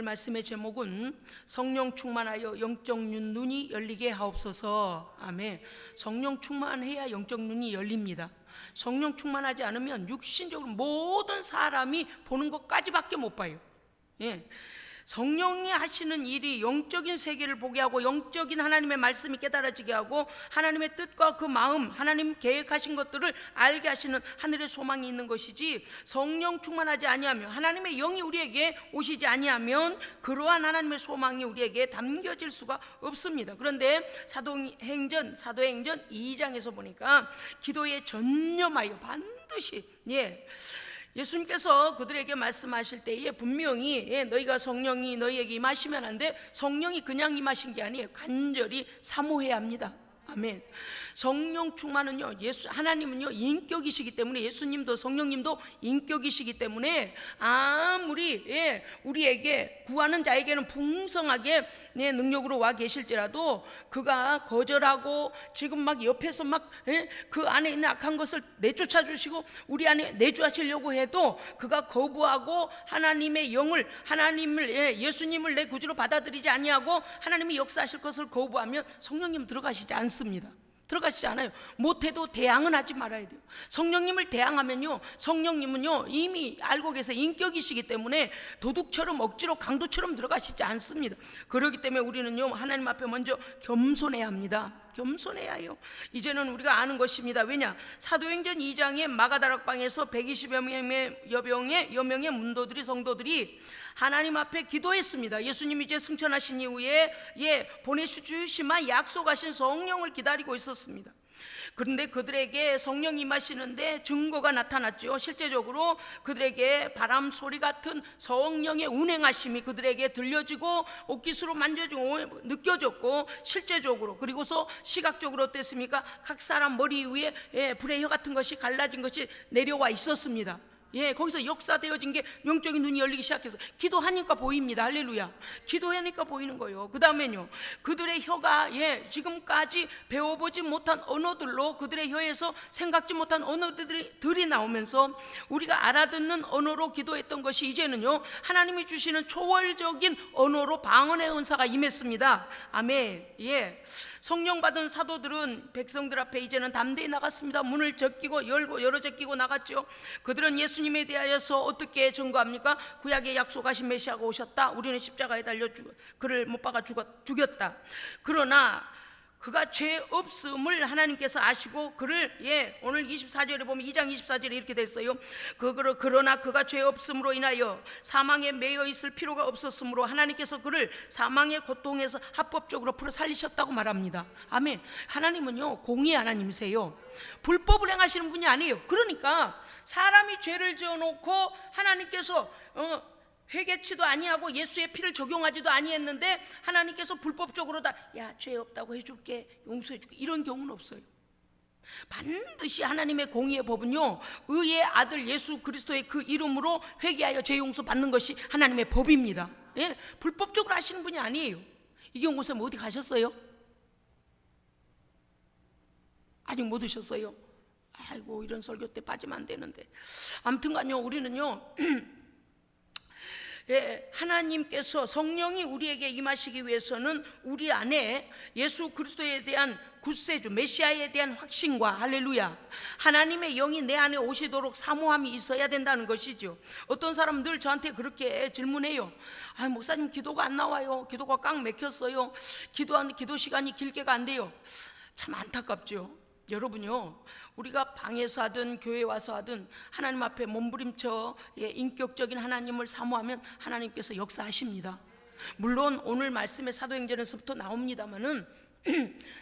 오늘 말씀의 제목은 성령 충만하여 영적 눈이 열리게 하옵소서. 아멘. 성령 충만해야 영적 눈이 열립니다. 성령 충만하지 않으면 육신적으로 모든 사람이 보는 것까지밖에 못 봐요. 예. 성령이 하시는 일이 영적인 세계를 보게 하고 영적인 하나님의 말씀이 깨달아지게 하고 하나님의 뜻과 그 마음, 하나님 계획하신 것들을 알게 하시는 하늘의 소망이 있는 것이지, 성령 충만하지 아니하면, 하나님의 영이 우리에게 오시지 아니하면 그러한 하나님의 소망이 우리에게 담겨질 수가 없습니다. 그런데 사도행전 2장에서 보니까 기도에 전념하여 반드시 예수님께서 그들에게 말씀하실 때에 분명히 너희가 성령이 너희에게 임하시면 안 돼. 성령이 그냥 임하신 게 아니에요. 간절히 사모해야 합니다. 아멘. 성령 충만은요, 하나님은요 인격이시기 때문에, 예수님도 성령님도 인격이시기 때문에 아무리 우리에게 구하는 자에게는 풍성하게 능력으로 와 계실지라도 그가 거절하고 지금 막 옆에서 막 그 안에 있는 악한 것을 내쫓아 주시고 우리 안에 내주하시려고 해도 그가 거부하고 하나님의 영을, 예수님을 내 구주로 받아들이지 아니하고 하나님이 역사하실 것을 거부하면 성령님 들어가시지 않습니다. 들어가시지 않아요. 못해도 대항은 하지 말아야 돼요. 성령님을 대항하면요, 성령님은요 이미 알고 계세요. 인격이시기 때문에 도둑처럼 억지로 강도처럼 들어가시지 않습니다. 그렇기 때문에 우리는요 하나님 앞에 먼저 겸손해야 합니다. 겸손해야 해요. 이제는 우리가 아는 것입니다. 왜냐? 사도행전 2장의 마가다락방에서 120여 명의 문도들이, 성도들이 하나님 앞에 기도했습니다. 예수님이 이제 승천하신 이후에 보내주시만 약속하신 성령을 기다리고 있었습니다. 그런데 그들에게 성령이 임하시는데 증거가 나타났죠. 실제적으로 그들에게 바람 소리 같은 성령의 운행하심이 그들에게 들려지고 옥기수로 만져지고 느껴졌고, 실제적으로, 그리고서 시각적으로 어땠습니까? 각 사람 머리 위에 불의 혀 같은 것이 갈라진 것이 내려와 있었습니다. 거기서 역사되어진 게 영적인 눈이 열리기 시작해서 기도하니까 보입니다. 할렐루야. 기도하니까 보이는 거예요. 그 다음에요, 그들의 혀가 지금까지 배워보지 못한 언어들로, 그들의 혀에서 생각지 못한 언어들이 나오면서 우리가 알아듣는 언어로 기도했던 것이 이제는요 하나님이 주시는 초월적인 언어로 방언의 은사가 임했습니다. 아멘. 성령 받은 사도들은 백성들 앞에 이제는 담대히 나갔습니다. 문을 적기고 열고 열어 적기고 나갔죠. 그들은 예수님에 대하여서 어떻게 증거합니까? 구약에 약속하신 메시아가 오셨다. 우리는 십자가에 달려 그를 못 박아 죽였다. 그러나 그가 죄 없음을 하나님께서 아시고 그를 오늘 24절에 보면 2장 24절에 이렇게 됐어요. 그러나 그가 죄 없음으로 인하여 사망에 매여 있을 필요가 없었으므로 하나님께서 그를 사망의 고통에서 합법적으로 풀어 살리셨다고 말합니다. 아멘. 하나님은요 공의 하나님이세요. 불법을 행하시는 분이 아니에요. 그러니까 사람이 죄를 지어놓고 하나님께서 회개치도 아니하고 예수의 피를 적용하지도 아니했는데 하나님께서 불법적으로 다 죄 없다고 해줄게, 용서해줄게, 이런 경우는 없어요. 반드시 하나님의 공의의 법은요 의의 아들 예수 그리스도의 그 이름으로 회개하여 죄 용서 받는 것이 하나님의 법입니다. 불법적으로 하시는 분이 아니에요. 이경 목사님 어디 가셨어요? 아직 못 오셨어요? 아이고, 이런 설교 때 빠지면 안 되는데. 아무튼간요 우리는요 하나님께서, 성령이 우리에게 임하시기 위해서는 우리 안에 예수 그리스도에 대한 구세주 메시아에 대한 확신과, 할렐루야, 하나님의 영이 내 안에 오시도록 사모함이 있어야 된다는 것이죠. 어떤 사람은 늘 저한테 그렇게 질문해요. 목사님 기도가 안 나와요. 기도가 꽉 막혔어요. 기도 시간이 길게가 안 돼요. 참 안타깝죠. 여러분요, 우리가 방에서 하든 교회 와서 하든 하나님 앞에 몸부림쳐 인격적인 하나님을 사모하면 하나님께서 역사하십니다. 물론 오늘 말씀의 사도행전에서부터 나옵니다마는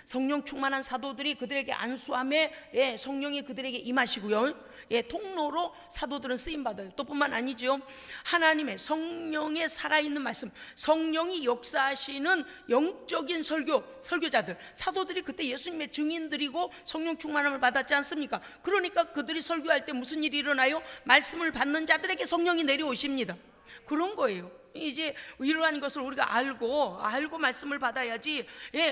성령 충만한 사도들이 그들에게 안수함에 성령이 그들에게 임하시고요, 통로로 사도들은 쓰임받아요. 또 뿐만 아니죠, 하나님의 성령의 살아있는 말씀, 성령이 역사하시는 영적인 설교자들, 사도들이 그때 예수님의 증인들이고 성령 충만함을 받았지 않습니까? 그러니까 그들이 설교할 때 무슨 일이 일어나요? 말씀을 받는 자들에게 성령이 내려오십니다. 그런 거예요. 이제 이러한 것을 우리가 알고 말씀을 받아야지.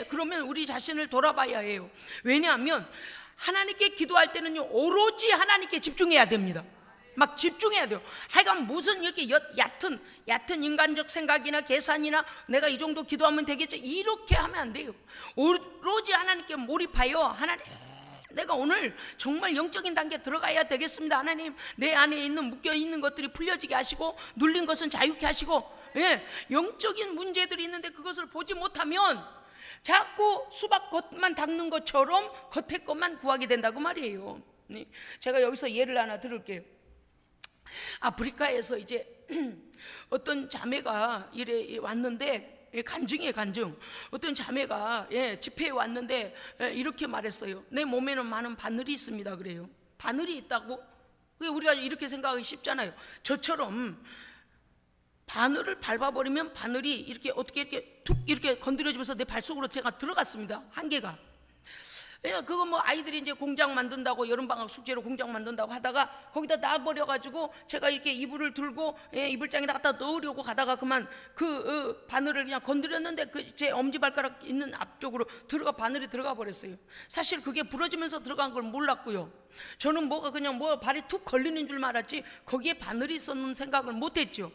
그러면 우리 자신을 돌아봐야 해요. 왜냐하면 하나님께 기도할 때는요 오로지 하나님께 집중해야 됩니다. 막 집중해야 돼요. 하여간 무슨 이렇게 얕은 인간적 생각이나 계산이나 내가 이 정도 기도하면 되겠죠, 이렇게 하면 안 돼요. 오로지 하나님께 몰입하여, 하나님, 내가 오늘 정말 영적인 단계에 들어가야 되겠습니다. 하나님, 내 안에 있는 묶여있는 것들이 풀려지게 하시고 눌린 것은 자유케 하시고, 영적인 문제들이 있는데 그것을 보지 못하면 자꾸 수박 겉만 닦는 것처럼 겉에 것만 구하게 된다고 말이에요. 제가 여기서 예를 하나 들을게요. 아프리카에서 이제 어떤 자매가 이래 왔는데, 간증이에요, 간증. 어떤 자매가 집회에 왔는데 이렇게 말했어요. 내 몸에는 많은 바늘이 있습니다. 그래요. 바늘이 있다고? 우리가 이렇게 생각하기 쉽잖아요. 저처럼 바늘을 밟아버리면 바늘이 이렇게 어떻게 이렇게 툭 이렇게 건드려지면서 내 발 속으로 제가 들어갔습니다. 한 개가. 그거 뭐 아이들이 이제 공장 만든다고, 여름방학 숙제로 공장 만든다고 하다가 거기다 놔버려가지고 제가 이렇게 이불을 들고 이불장에다 갖다 넣으려고 가다가 그만 그 바늘을 그냥 건드렸는데 그 제 엄지발가락 있는 앞쪽으로 바늘이 들어가 버렸어요. 사실 그게 부러지면서 들어간 걸 몰랐고요. 저는 뭐가 그냥 뭐 발이 툭 걸리는 줄 알았지 거기에 바늘이 있었는 생각을 못했죠.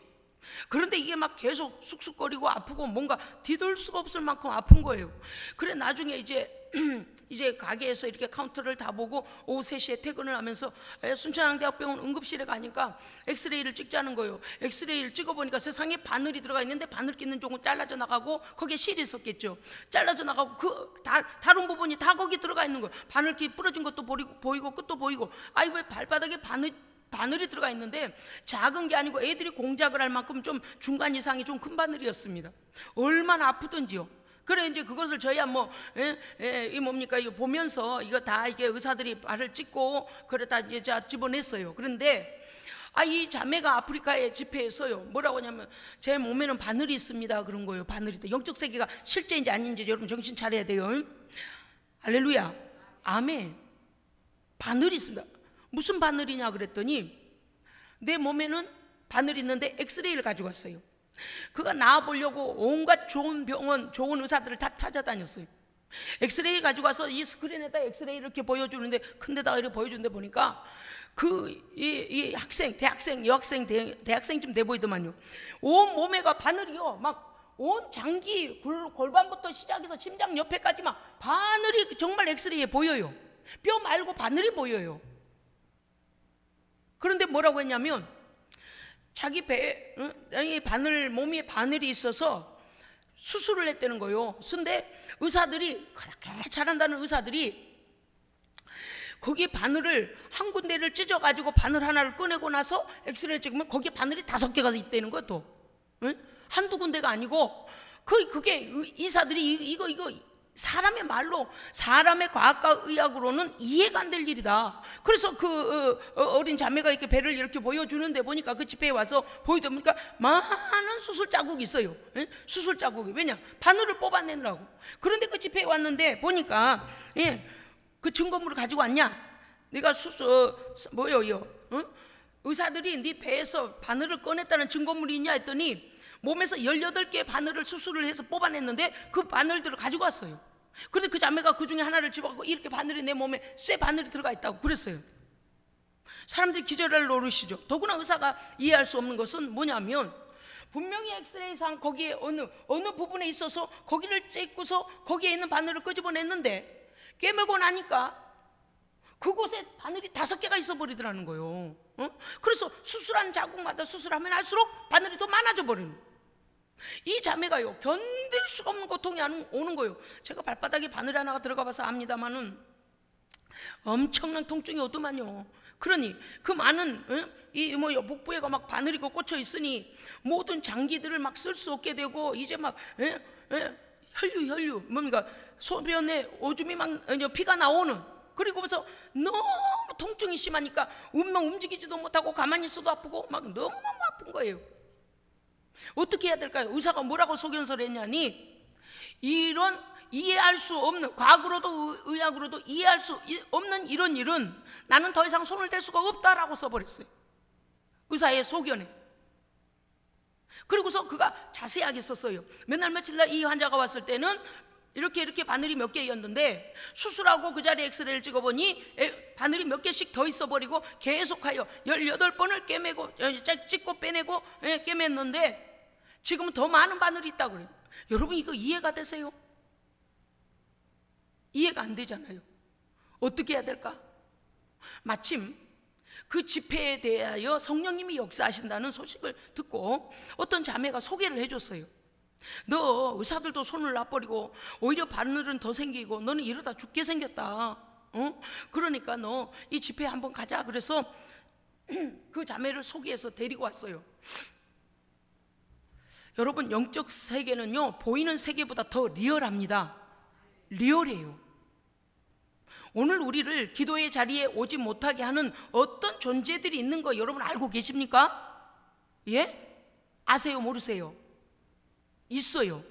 그런데 이게 막 계속 쑥쑥거리고 아프고 뭔가 디딜 수가 없을 만큼 아픈 거예요. 그래 나중에 이제 가게에서 이렇게 카운터를 다 보고 오후 3시에 퇴근을 하면서 순천향대학병원 응급실에 가니까 엑스레이를 찍자는 거예요. 엑스레이를 찍어보니까 세상에 바늘이 들어가 있는데 바늘 끼는 쪽은 잘라져 나가고 거기에 실이 있었겠죠. 잘라져 나가고 그 다른 부분이 다 거기 들어가 있는 거예요. 바늘끼 부러진 것도 보이고 끝도 보이고, 아이 왜 발바닥에 바늘이 들어가 있는데 작은 게 아니고 애들이 공작을 할 만큼 좀 중간 이상이 좀 큰 바늘이었습니다. 얼마나 아프던지요. 그래 이제 그것을 저희야 이 뭡니까 이거 보면서 이거 다 이게 의사들이 발을 찍고 그러다 이제 집어냈어요. 그런데 이 자매가 아프리카의 집회에서요 뭐라고 하냐면 제 몸에는 바늘이 있습니다 그런 거예요. 바늘이 있다. 영적 세계가 실제인지 아닌지 여러분 정신 차려야 돼요. 할렐루야, 아멘. 바늘이 있습니다. 무슨 바늘이냐 그랬더니 내 몸에는 바늘이 있는데 엑스레이를 가지고 왔어요. 그가 나아보려고 온갖 좋은 병원, 좋은 의사들을 다 찾아다녔어요. 엑스레이 가지고 와서 이 스크린에다 엑스레이 이렇게 보여주는데 큰 데다가 이렇게 보여주는데 보니까 이 학생, 대학생, 여학생, 대학생쯤 돼 보이더만요. 온 몸에가 바늘이요. 막 온 장기, 골반부터 시작해서 심장 옆에까지 막 바늘이 정말 엑스레이에 보여요. 뼈 말고 바늘이 보여요. 그런데 뭐라고 했냐면 자기 배에 몸에 바늘이 있어서 수술을 했다는 거예요. 근데 의사들이 그렇게 잘한다는 의사들이 거기에 바늘을 한 군데를 찢어가지고 바늘 하나를 꺼내고 나서 엑스레이를 찍으면 거기에 바늘이 5개가 있다는 것도 한두 군데가 아니고 그게 의사들이 이거 사람의 말로, 사람의 과학과 의학으로는 이해가 안 될 일이다. 그래서 그 어린 자매가 이렇게 배를 이렇게 보여주는데 보니까 그 집회에 와서 보이다 보니까 많은 수술 자국이 있어요. 수술 자국이. 왜냐? 바늘을 뽑아내느라고. 그런데 그 집회에 왔는데 보니까 그 증거물을 가지고 왔냐? 네가 의사들이 네 배에서 바늘을 꺼냈다는 증거물이 있냐 했더니 몸에서 18개의 바늘을 수술을 해서 뽑아냈는데 그 바늘들을 가지고 왔어요. 그런데 그 자매가 그 중에 하나를 집어갖고 이렇게 바늘이 내 몸에 쇠 바늘이 들어가 있다고 그랬어요. 사람들이 기절할 노릇이죠. 더구나 의사가 이해할 수 없는 것은 뭐냐면 분명히 엑스레이상 거기에 어느 부분에 있어서 거기를 찍고서 거기에 있는 바늘을 끄집어냈는데 꿰매고 나니까 그곳에 바늘이 5개가 있어 버리더라는 거예요. 그래서 수술한 자국마다 수술하면 할수록 바늘이 더 많아져 버리는 거예요. 이 자매가요 견딜 수가 없는 고통이 오는 거예요. 제가 발바닥에 바늘 하나가 들어가 봐서 압니다마는 엄청난 통증이 오더만요. 그러니 그 많은 복부에가 막 바늘이 꽂혀 있으니 모든 장기들을 막 쓸 수 없게 되고 이제 막 혈류 뭡니까 소변에 오줌이 막 피가 나오는, 그리고 그래서 너무 통증이 심하니까 움직이지도 못하고 가만히 있어도 아프고 막 너무너무 아픈 거예요. 어떻게 해야 될까요? 의사가 뭐라고 소견서를 했냐니 이런 이해할 수 없는, 과학으로도 의학으로도 이해할 수 없는 이런 일은 나는 더 이상 손을 댈 수가 없다라고 써버렸어요. 의사의 소견에. 그리고서 그가 자세하게 썼어요. 몇 날 며칠 날 이 환자가 왔을 때는 이렇게 바늘이 몇 개였는데 수술하고 그 자리에 엑스레이를 찍어보니 바늘이 몇 개씩 더 있어버리고 계속하여 18번을 꿰매고 찍고 빼내고 꿰맸는데 지금은 더 많은 바늘이 있다고 그래요. 여러분 이거 이해가 되세요? 이해가 안 되잖아요. 어떻게 해야 될까? 마침 그 집회에 대하여 성령님이 역사하신다는 소식을 듣고 어떤 자매가 소개를 해줬어요. 너 의사들도 손을 놔버리고 오히려 바늘은 더 생기고 너는 이러다 죽게 생겼다. 그러니까 너 이 집회에 한번 가자. 그래서 그 자매를 소개해서 데리고 왔어요. 여러분 영적 세계는요 보이는 세계보다 더 리얼합니다. 리얼해요. 오늘 우리를 기도의 자리에 오지 못하게 하는 어떤 존재들이 있는 거 여러분 알고 계십니까? 예? 아세요? 모르세요? 있어요.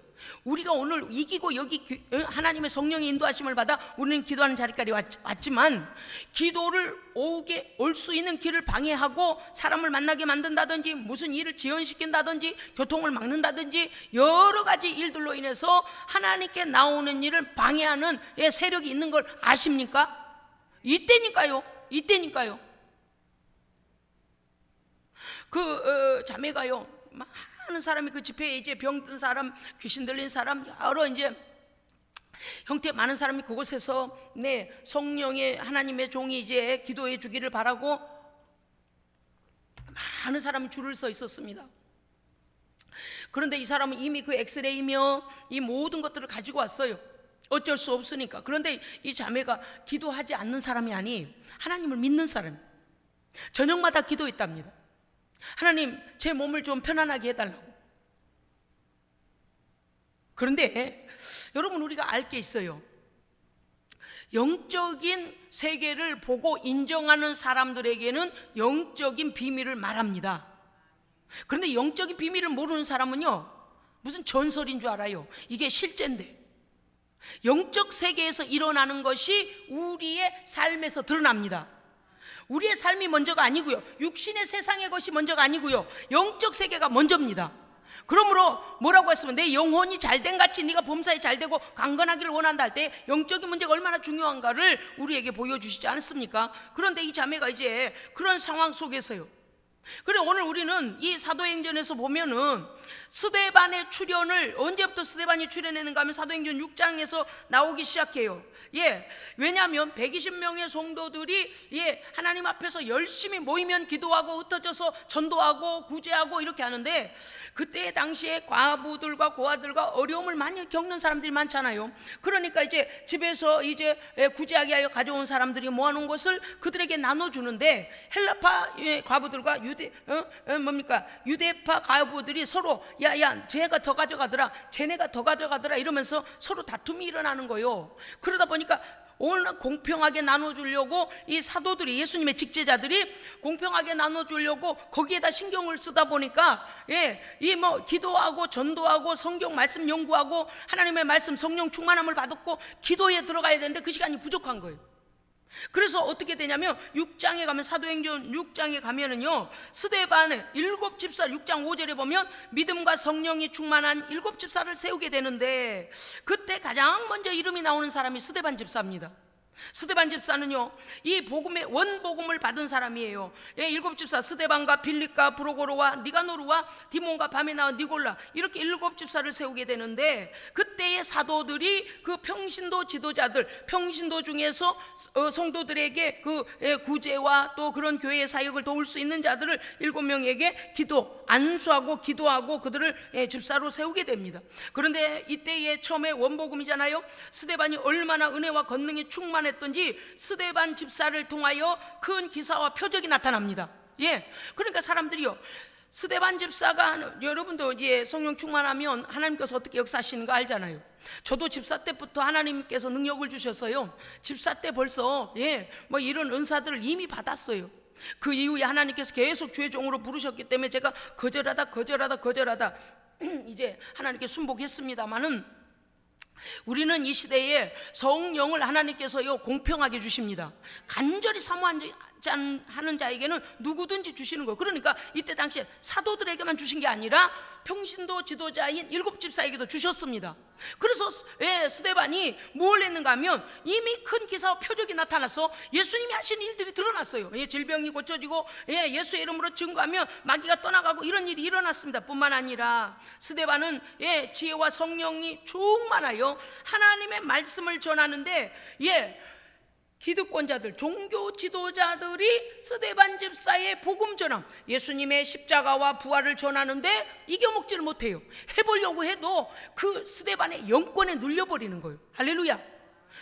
우리가 오늘 이기고 여기 하나님의 성령의 인도하심을 받아 우리는 기도하는 자리까지 왔지만 기도를 올 수 있는 길을 방해하고 사람을 만나게 만든다든지 무슨 일을 지연시킨다든지 교통을 막는다든지 여러 가지 일들로 인해서 하나님께 나오는 일을 방해하는 세력이 있는 걸 아십니까? 이때니까요. 그 자매가요 많은 사람이 그 집회에 이제 병든 사람, 귀신 들린 사람, 여러 이제 형태 많은 사람이 그곳에서 성령의 하나님의 종이 이제 기도해 주기를 바라고 많은 사람이 줄을 서 있었습니다. 그런데 이 사람은 이미 그 엑스레이며 이 모든 것들을 가지고 왔어요. 어쩔 수 없으니까. 그런데 이 자매가 기도하지 않는 사람이 아니 하나님을 믿는 사람, 저녁마다 기도했답니다. 하나님 제 몸을 좀 편안하게 해달라고. 그런데 여러분 우리가 알 게 있어요. 영적인 세계를 보고 인정하는 사람들에게는 영적인 비밀을 말합니다. 그런데 영적인 비밀을 모르는 사람은요 무슨 전설인 줄 알아요. 이게 실제인데 영적 세계에서 일어나는 것이 우리의 삶에서 드러납니다. 우리의 삶이 먼저가 아니고요, 육신의 세상의 것이 먼저가 아니고요, 영적 세계가 먼저입니다. 그러므로 뭐라고 했으면 내 영혼이 잘된 같이 네가 범사에 잘되고 강건하기를 원한다 할 때 영적인 문제가 얼마나 중요한가를 우리에게 보여주시지 않습니까? 그런데 이 자매가 이제 그런 상황 속에서요, 그래 오늘 우리는 이 사도행전에서 보면은 스데반의 출현을 언제부터 스데반이 출현했는가 하면 사도행전 6장에서 나오기 시작해요. 왜냐하면 120명의 성도들이 하나님 앞에서 열심히 모이면 기도하고 흩어져서 전도하고 구제하고 이렇게 하는데 그때 당시에 과부들과 고아들과 어려움을 많이 겪는 사람들이 많잖아요. 그러니까 이제 집에서 이제 구제하게 하여 가져온 사람들이 모아놓은 것을 그들에게 나눠주는데 헬라파 과부들과 유대파 과부들이 서로 야야 쟤가 더 가져가더라 쟤네가 더 가져가더라 이러면서 서로 다툼이 일어나는 거예요. 그러다 보니까 오늘 공평하게 나눠주려고 이 사도들이, 예수님의 직제자들이 공평하게 나눠주려고 거기에다 신경을 쓰다 보니까 이 뭐 기도하고 전도하고 성경 말씀 연구하고 하나님의 말씀 성령 충만함을 받았고 기도에 들어가야 되는데 그 시간이 부족한 거예요. 그래서 어떻게 되냐면 6장에 가면 사도행전 6장에 가면은요 스데반의 7집사 6장 5절에 보면 믿음과 성령이 충만한 7집사를 세우게 되는데 그때 가장 먼저 이름이 나오는 사람이 스데반 집사입니다. 스데반 집사는요 이 복음의 원복음을 받은 사람이에요. 7집사 스데반과 빌립과 브로고로와 니가노르와 디몬과 바메나와 니골라 이렇게 7집사를 세우게 되는데 그때의 사도들이 그 평신도 지도자들, 평신도 중에서 성도들에게 그 구제와 또 그런 교회의 사역을 도울 수 있는 자들을 7명에게 안수하고 기도하고 그들을 집사로 세우게 됩니다. 그런데 이때의 처음에 원복음이잖아요. 스데반이 얼마나 은혜와 권능이 충만했던지 스데반 집사를 통하여 큰 기사와 표적이 나타납니다. 그러니까 사람들이요 스데반 집사가, 여러분도 이제 성령 충만하면 하나님께서 어떻게 역사하시는 거 알잖아요. 저도 집사 때부터 하나님께서 능력을 주셔서요 집사 때 벌써 뭐 이런 은사들을 이미 받았어요. 그 이후에 하나님께서 계속 주의 종으로 부르셨기 때문에 제가 거절하다 이제 하나님께 순복했습니다마는 우리는 이 시대에 성령을 하나님께서요 공평하게 주십니다. 간절히 사모한 하는 자에게는 누구든지 주시는 거예요. 그러니까 이때 당시에 사도들에게만 주신 게 아니라 평신도 지도자인 7 집사에게도 주셨습니다. 그래서 스데반이 뭘 했는가 하면 이미 큰 기사와 표적이 나타나서 예수님이 하신 일들이 드러났어요. 질병이 고쳐지고 예수의 이름으로 증거하면 마귀가 떠나가고 이런 일이 일어났습니다. 뿐만 아니라 스데반은 지혜와 성령이 충만하여 하나님의 말씀을 전하는데 기득권자들, 종교 지도자들이 스데반 집사의 복음 전함, 예수님의 십자가와 부활을 전하는데 이겨먹지를 못해요. 해보려고 해도 그 스데반의 영권에 눌려버리는 거예요. 할렐루야.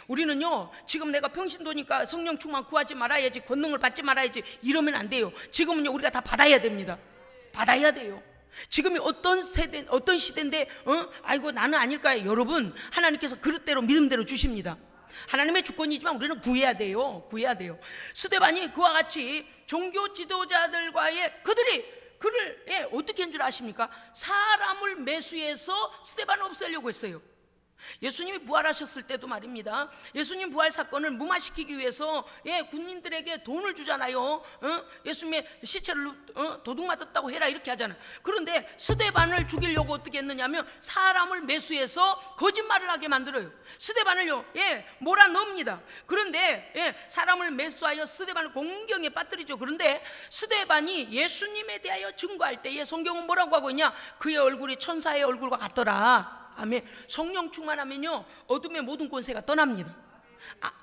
우리는요, 지금 내가 평신도니까 성령 충만 구하지 말아야지, 권능을 받지 말아야지 이러면 안 돼요. 지금은요, 우리가 다 받아야 됩니다. 받아야 돼요. 지금이 어떤 세대, 어떤 시대인데 아이고 나는 아닐까요? 여러분, 하나님께서 그릇대로 믿음대로 주십니다. 하나님의 주권이지만 우리는 구해야 돼요. 구해야 돼요. 스데반이 그와 같이 종교 지도자들과의 그를 어떻게 한 줄 아십니까? 사람을 매수해서 스데반을 없애려고 했어요. 예수님이 부활하셨을 때도 말입니다. 예수님 부활 사건을 무마시키기 위해서 군인들에게 돈을 주잖아요. 예수님의 시체를 도둑 맞았다고 해라 이렇게 하잖아요. 그런데 스데반을 죽이려고 어떻게 했느냐면 사람을 매수해서 거짓말을 하게 만들어요. 스데반을요 몰아넣습니다. 그런데 사람을 매수하여 스데반을 공경에 빠뜨리죠. 그런데 스데반이 예수님에 대하여 증거할 때에 성경은 뭐라고 하고 있냐? 그의 얼굴이 천사의 얼굴과 같더라. 아멘. 성령 충만하면요 어둠의 모든 권세가 떠납니다.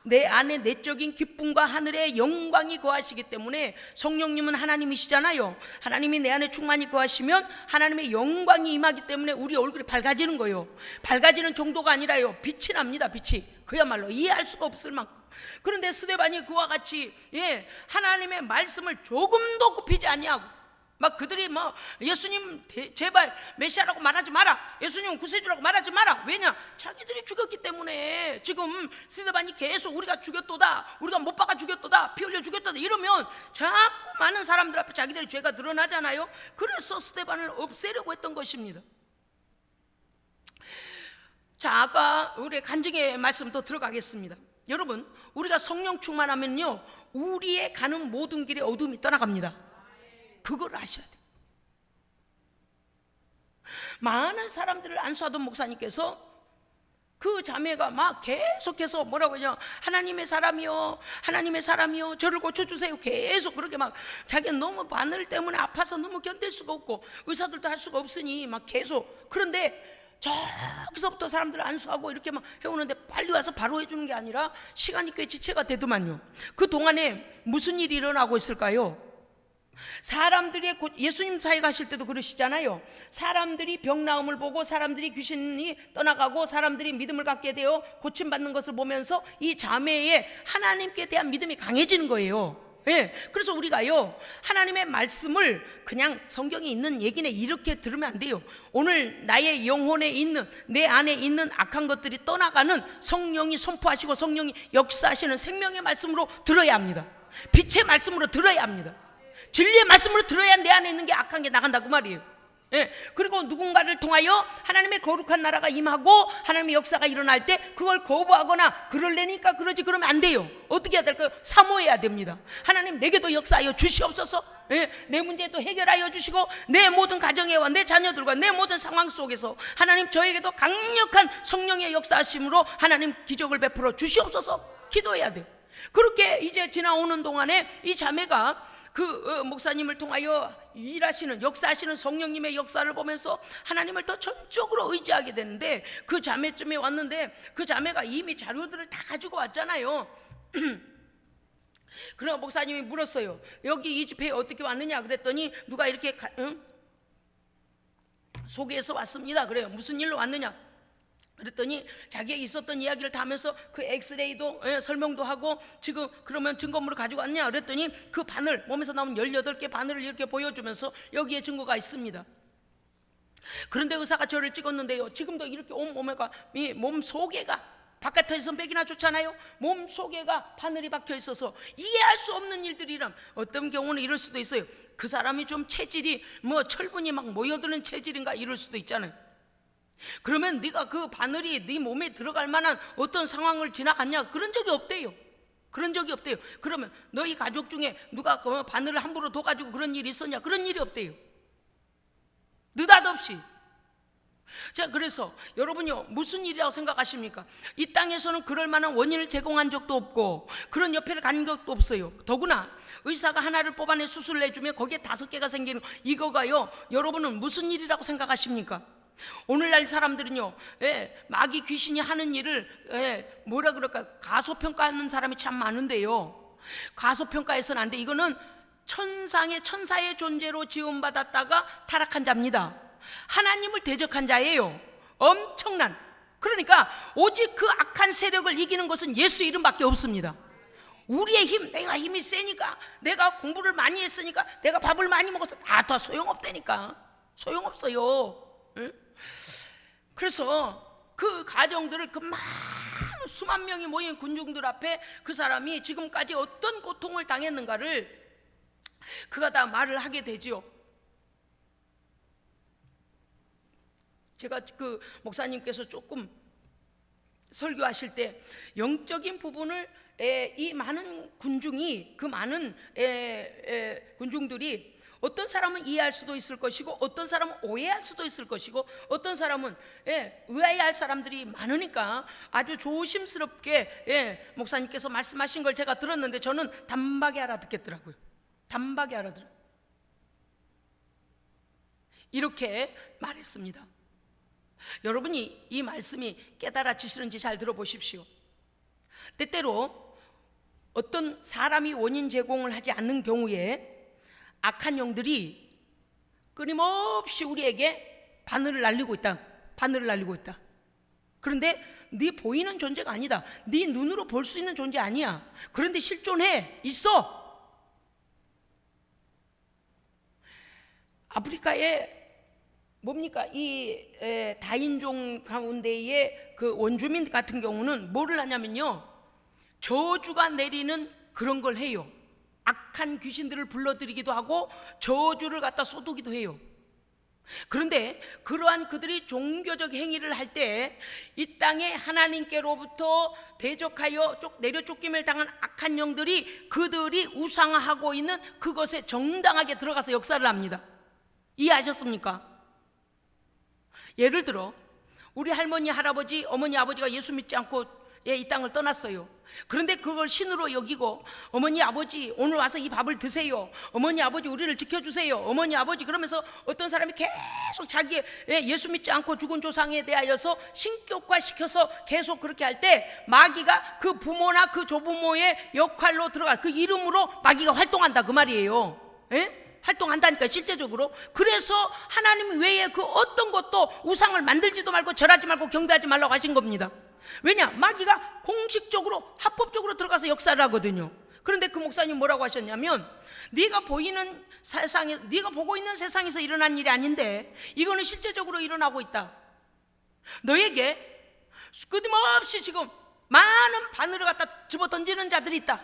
내 안에 내적인 기쁨과 하늘의 영광이 거하시기 때문에, 성령님은 하나님이시잖아요. 하나님이 내 안에 충만히 거하시면 하나님의 영광이 임하기 때문에 우리 얼굴이 밝아지는 거예요. 밝아지는 정도가 아니라요, 빛이 납니다. 빛이 그야말로 이해할 수가 없을 만큼. 그런데 스데반이 그와 같이 하나님의 말씀을 조금도 굽히지 아니하고 막 그들이 예수님 제발 메시아라고 말하지 마라, 예수님 구세주라고 말하지 마라. 왜냐? 자기들이 죽였기 때문에. 지금 스데반이 계속 우리가 죽였도다, 우리가 못 박아 죽였도다, 피 흘려 죽였도다 이러면 자꾸 많은 사람들 앞에 자기들의 죄가 드러나잖아요. 그래서 스데반을 없애려고 했던 것입니다. 자, 아까 우리 간증의 말씀 또 들어가겠습니다. 여러분, 우리가 성령 충만하면요 우리의 가는 모든 길에 어둠이 떠나갑니다. 그걸 아셔야 돼요. 많은 사람들을 안수하던 목사님께서 그 자매가 막 계속해서 뭐라고 하냐, 하나님의 사람이요, 하나님의 사람이요, 저를 고쳐주세요. 계속 그렇게 막 자기가 너무 바늘 때문에 아파서 너무 견딜 수가 없고 의사들도 할 수가 없으니 막 계속. 그런데 저기서부터 사람들을 안수하고 이렇게 막 해오는데 빨리 와서 바로 해주는 게 아니라 시간이 꽤 지체가 되더만요. 그 동안에 무슨 일이 일어나고 있을까요? 사람들이 예수님 사회 가실 때도 그러시잖아요. 사람들이 병 나음을 보고, 사람들이 귀신이 떠나가고, 사람들이 믿음을 갖게 되어 고침받는 것을 보면서 이 자매의 하나님께 대한 믿음이 강해지는 거예요. 그래서 우리가요 하나님의 말씀을 그냥 성경에 있는 얘기네 이렇게 들으면 안 돼요. 오늘 나의 영혼에 있는, 내 안에 있는 악한 것들이 떠나가는 성령이 선포하시고 성령이 역사하시는 생명의 말씀으로 들어야 합니다. 빛의 말씀으로 들어야 합니다. 진리의 말씀으로 들어야 내 안에 있는 게 악한 게 나간다고 말이에요. 그리고 누군가를 통하여 하나님의 거룩한 나라가 임하고 하나님의 역사가 일어날 때 그걸 거부하거나 그럴래니까 그러지 그러면 안 돼요. 어떻게 해야 될까요? 사모해야 됩니다. 하나님 내게도 역사하여 주시옵소서. 내 문제도 해결하여 주시고 내 모든 가정에와 내 자녀들과 내 모든 상황 속에서 하나님 저에게도 강력한 성령의 역사하심으로 하나님 기적을 베풀어 주시옵소서 기도해야 돼요. 그렇게 이제 지나오는 동안에 이 자매가 그 목사님을 통하여 일하시는, 역사하시는 성령님의 역사를 보면서 하나님을 더 전적으로 의지하게 되는데, 그 자매쯤에 왔는데 그 자매가 이미 자료들을 다 가지고 왔잖아요. 그러나 목사님이 물었어요. 여기 이 집회에 어떻게 왔느냐 그랬더니 누가 이렇게 소개해서 왔습니다. 그래요. 무슨 일로 왔느냐 그랬더니 자기가 있었던 이야기를 다 하면서 그 엑스레이도 설명도 하고, 지금 그러면 증거물을 가지고 왔냐 그랬더니 그 바늘, 몸에서 나온 18개 바늘을 이렇게 보여주면서 여기에 증거가 있습니다. 그런데 의사가 저를 찍었는데요 지금도 이렇게 온몸에가, 몸 속에가 바깥에서 맥이나 좋잖아요. 몸 속에가 바늘이 박혀 있어서 이해할 수 없는 일들이란, 어떤 경우는 이럴 수도 있어요. 그 사람이 좀 체질이 철분이 막 모여드는 체질인가 이럴 수도 있잖아요. 그러면 네가 그 바늘이 네 몸에 들어갈 만한 어떤 상황을 지나갔냐? 그런 적이 없대요. 그런 적이 없대요. 그러면 너희 가족 중에 누가 그 바늘을 함부로 둬가지고 그런 일이 있었냐? 그런 일이 없대요. 느닷없이. 자, 그래서 여러분요, 무슨 일이라고 생각하십니까? 이 땅에서는 그럴 만한 원인을 제공한 적도 없고 그런 옆에를 간 적도 없어요. 더구나 의사가 하나를 뽑아내 수술을 해주면 거기에 5개가 생기는 이거가요, 여러분은 무슨 일이라고 생각하십니까? 오늘날 사람들은요, 마귀 귀신이 하는 일을 뭐라 그럴까, 가소평가하는 사람이 참 많은데요, 가소평가해서는 안 돼. 이거는 천사의 존재로 지음받았다가 타락한 자입니다. 하나님을 대적한 자예요. 엄청난. 그러니까 오직 그 악한 세력을 이기는 것은 예수 이름밖에 없습니다. 우리의 힘, 내가 힘이 세니까, 내가 공부를 많이 했으니까, 내가 밥을 많이 먹었어, 다 소용없다니까. 소용없어요. 응? 그래서 그 가정들을, 그 많은 수만 명이 모인 군중들 앞에 그 사람이 지금까지 어떤 고통을 당했는가를 그가 다 말을 하게 되지요. 제가 그 목사님께서 조금 설교하실 때 영적인 부분을 이 많은 군중이, 그 많은 군중들이, 어떤 사람은 이해할 수도 있을 것이고 어떤 사람은 오해할 수도 있을 것이고 어떤 사람은 의아해할 사람들이 많으니까 아주 조심스럽게 목사님께서 말씀하신 걸 제가 들었는데 저는 단박에 알아듣겠더라고요. 단박에 알아들어요. 이렇게 말했습니다. 여러분이 이 말씀이 깨달아지시는지 잘 들어보십시오. 때때로 어떤 사람이 원인 제공을 하지 않는 경우에 악한 영들이 끊임없이 우리에게 바늘을 날리고 있다. 바늘을 날리고 있다. 그런데 네 보이는 존재가 아니다. 네 눈으로 볼 수 있는 존재 아니야. 그런데 실존해 있어. 아프리카에 뭡니까? 이 다인종 가운데의 그 원주민 같은 경우는 뭐를 하냐면요, 저주가 내리는 그런 걸 해요. 악한 귀신들을 불러들이기도 하고 저주를 갖다 쏟우기도 해요. 그런데 그러한 그들이 종교적 행위를 할 때 이 땅에 하나님께로부터 대적하여 내려 쫓김을 당한 악한 영들이 그들이 우상화하고 있는 그것에 정당하게 들어가서 역사를 합니다. 이해하셨습니까? 예를 들어 우리 할머니, 할아버지, 어머니, 아버지가 예수 믿지 않고 이 땅을 떠났어요. 그런데 그걸 신으로 여기고, 어머니, 아버지 오늘 와서 이 밥을 드세요, 어머니, 아버지 우리를 지켜주세요, 어머니, 아버지, 그러면서 어떤 사람이 계속 자기의 예수 믿지 않고 죽은 조상에 대하여서 신격화 시켜서 계속 그렇게 할 때 마귀가 그 부모나 그 조부모의 역할로 들어가, 그 이름으로 마귀가 활동한다 그 말이에요. 활동한다니까 실제적으로. 그래서 하나님 외에 그 어떤 것도 우상을 만들지도 말고 절하지 말고 경배하지 말라고 하신 겁니다. 왜냐? 마귀가 공식적으로 합법적으로 들어가서 역사를 하거든요. 그런데 그 목사님 뭐라고 하셨냐면, 네가 보이는 세상에, 네가 보고 있는 세상에서 일어난 일이 아닌데 이거는 실제적으로 일어나고 있다. 너에게 끊임없이 지금 많은 바늘을 갖다 집어 던지는 자들이 있다.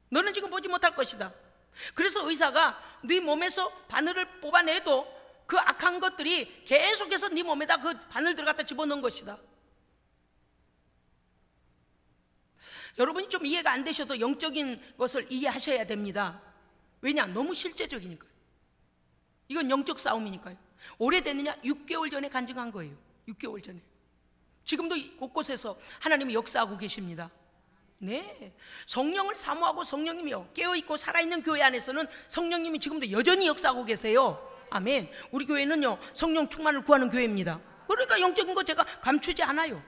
너는 지금 보지 못할 것이다. 그래서 의사가 네 몸에서 바늘을 뽑아내도 그 악한 것들이 계속해서 네 몸에다 그 바늘들을 갖다 집어넣은 것이다. 여러분이 좀 이해가 안 되셔도 영적인 것을 이해하셔야 됩니다. 왜냐? 너무 실제적이니까요. 이건 영적 싸움이니까요. 오래됐느냐? 6개월 전에 간증한 거예요. 6개월 전에. 지금도 곳곳에서 하나님이 역사하고 계십니다. 네, 성령을 사모하고 성령님이요 깨어있고 살아있는 교회 안에서는 성령님이 지금도 여전히 역사하고 계세요. 아멘. 우리 교회는요 성령 충만을 구하는 교회입니다. 그러니까 영적인 거 제가 감추지 않아요.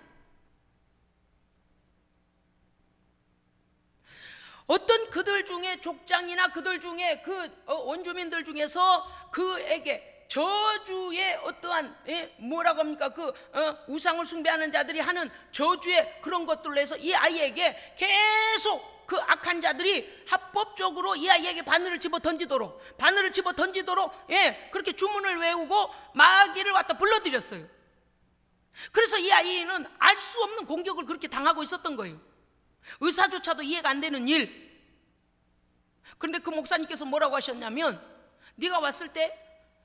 어떤 그들 중에 족장이나 그들 중에 그 원주민들 중에서 그에게 저주의 어떠한 뭐라고 합니까? 그 우상을 숭배하는 자들이 하는 저주의 그런 것들로 해서 이 아이에게 계속 그 악한 자들이 합법적으로 이 아이에게 바늘을 집어 던지도록 그렇게 주문을 외우고 마귀를 갖다 불러들였어요. 그래서 이 아이는 알 수 없는 공격을 그렇게 당하고 있었던 거예요. 의사조차도 이해가 안 되는 일. 그런데 그 목사님께서 뭐라고 하셨냐면, 네가 왔을 때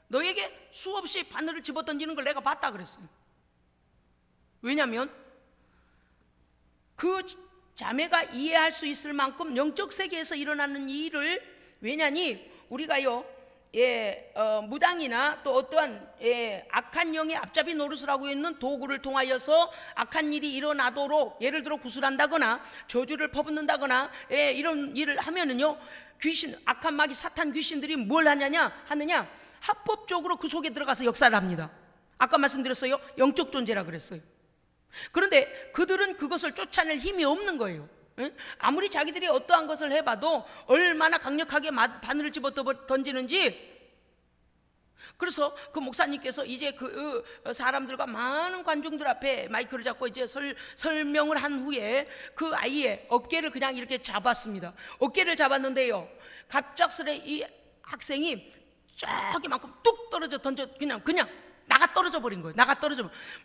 너에게 수없이 바늘을 집어 던지는 걸 내가 봤다 그랬어요. 왜냐하면 그 자매가 이해할 수 있을 만큼 영적 세계에서 일어나는 일을, 왜냐니 우리가요 무당이나 또 어떠한 악한 영의 앞잡이 노릇을 하고 있는 도구를 통하여서 악한 일이 일어나도록, 예를 들어 구슬한다거나 저주를 퍼붓는다거나 이런 일을 하면은요, 귀신, 악한 마귀, 사탄 귀신들이 뭘 하느냐 합법적으로 그 속에 들어가서 역사를 합니다. 아까 말씀드렸어요, 영적 존재라 그랬어요. 그런데 그들은 그것을 쫓아낼 힘이 없는 거예요. 아무리 자기들이 어떠한 것을 해봐도 얼마나 강력하게 바늘을 집어 던지는지. 그래서 그 목사님께서 이제 그 사람들과 많은 관중들 앞에 마이크를 잡고 이제 설명을 한 후에 그 아이의 어깨를 그냥 이렇게 잡았습니다. 어깨를 잡았는데요, 갑작스레 이 학생이 저기만큼 뚝 떨어져 그냥 나가 떨어져 버린 거예요.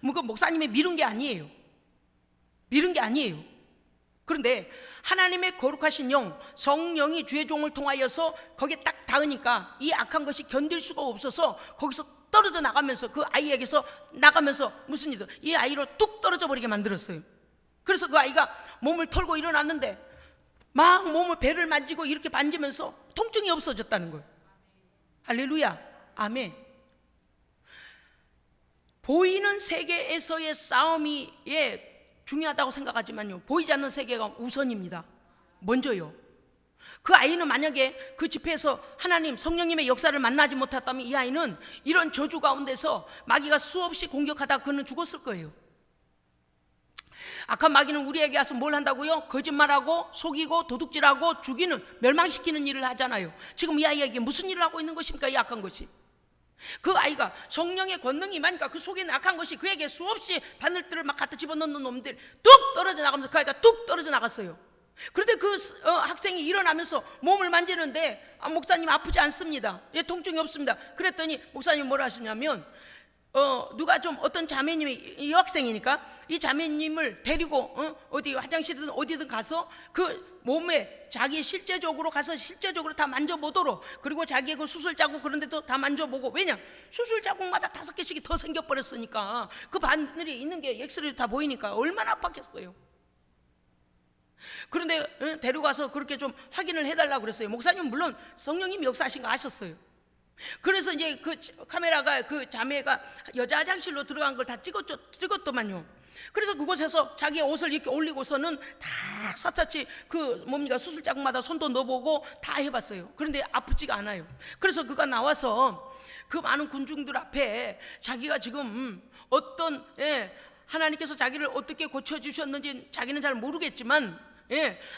그 목사님이 밀은 게 아니에요. 그런데 하나님의 거룩하신 영, 성령이 주의 종을 통하여서 거기에 딱 닿으니까 이 악한 것이 견딜 수가 없어서 거기서 떨어져 나가면서, 그 아이에게서 나가면서 무슨 일이든 이 아이를 뚝 떨어져 버리게 만들었어요. 그래서 그 아이가 몸을 털고 일어났는데 막 몸을, 배를 만지고 이렇게 만지면서 통증이 없어졌다는 거예요. 할렐루야, 아멘. 보이는 세계에서의 싸움이 중요하다고 생각하지만요, 보이지 않는 세계가 우선입니다. 먼저요. 그 아이는 만약에 그 집회에서 하나님, 성령님의 역사를 만나지 못했다면 이 아이는 이런 저주 가운데서 마귀가 수없이 공격하다 그는 죽었을 거예요. 악한 마귀는 우리에게 와서 뭘 한다고요? 거짓말하고 속이고 도둑질하고 죽이는, 멸망시키는 일을 하잖아요. 지금 이 아이에게 무슨 일을 하고 있는 것입니까? 이 악한 것이. 그 아이가 성령의 권능이 많으니까 그 속에 악한 것이 그에게 수없이 바늘들을 막 갖다 집어넣는 놈들이 뚝 떨어져 나가면서 그 아이가 뚝 떨어져 나갔어요. 그런데 그 학생이 일어나면서 몸을 만지는데 목사님 아프지 않습니다. 통증이 없습니다. 그랬더니 목사님이 뭐라 하시냐면 누가 좀, 어떤 자매님이, 이 학생이니까 이 자매님을 데리고 어디 화장실이든 어디든 가서 그 몸에 자기 실제적으로 다 만져보도록, 그리고 자기의 그 수술 자국 그런 데도 다 만져보고. 왜냐? 수술 자국마다 5개씩이 더 생겨버렸으니까 그 바늘이 있는 게 엑스레이로 다 보이니까 얼마나 아팠겠어요. 그런데 데려가서 그렇게 좀 확인을 해달라고 그랬어요. 목사님은 물론 성령님이 역사하신 거 아셨어요. 그래서 이제 그 카메라가 그 자매가 여자 화장실로 들어간 걸 다 찍었더만요. 그래서 그곳에서 자기의 옷을 이렇게 올리고서는 다 샅샅이 그 뭡니까, 수술 자국마다 손도 넣어보고 다 해봤어요. 그런데 아프지가 않아요. 그래서 그가 나와서 그 많은 군중들 앞에 자기가 지금 어떤 하나님께서 자기를 어떻게 고쳐주셨는지 자기는 잘 모르겠지만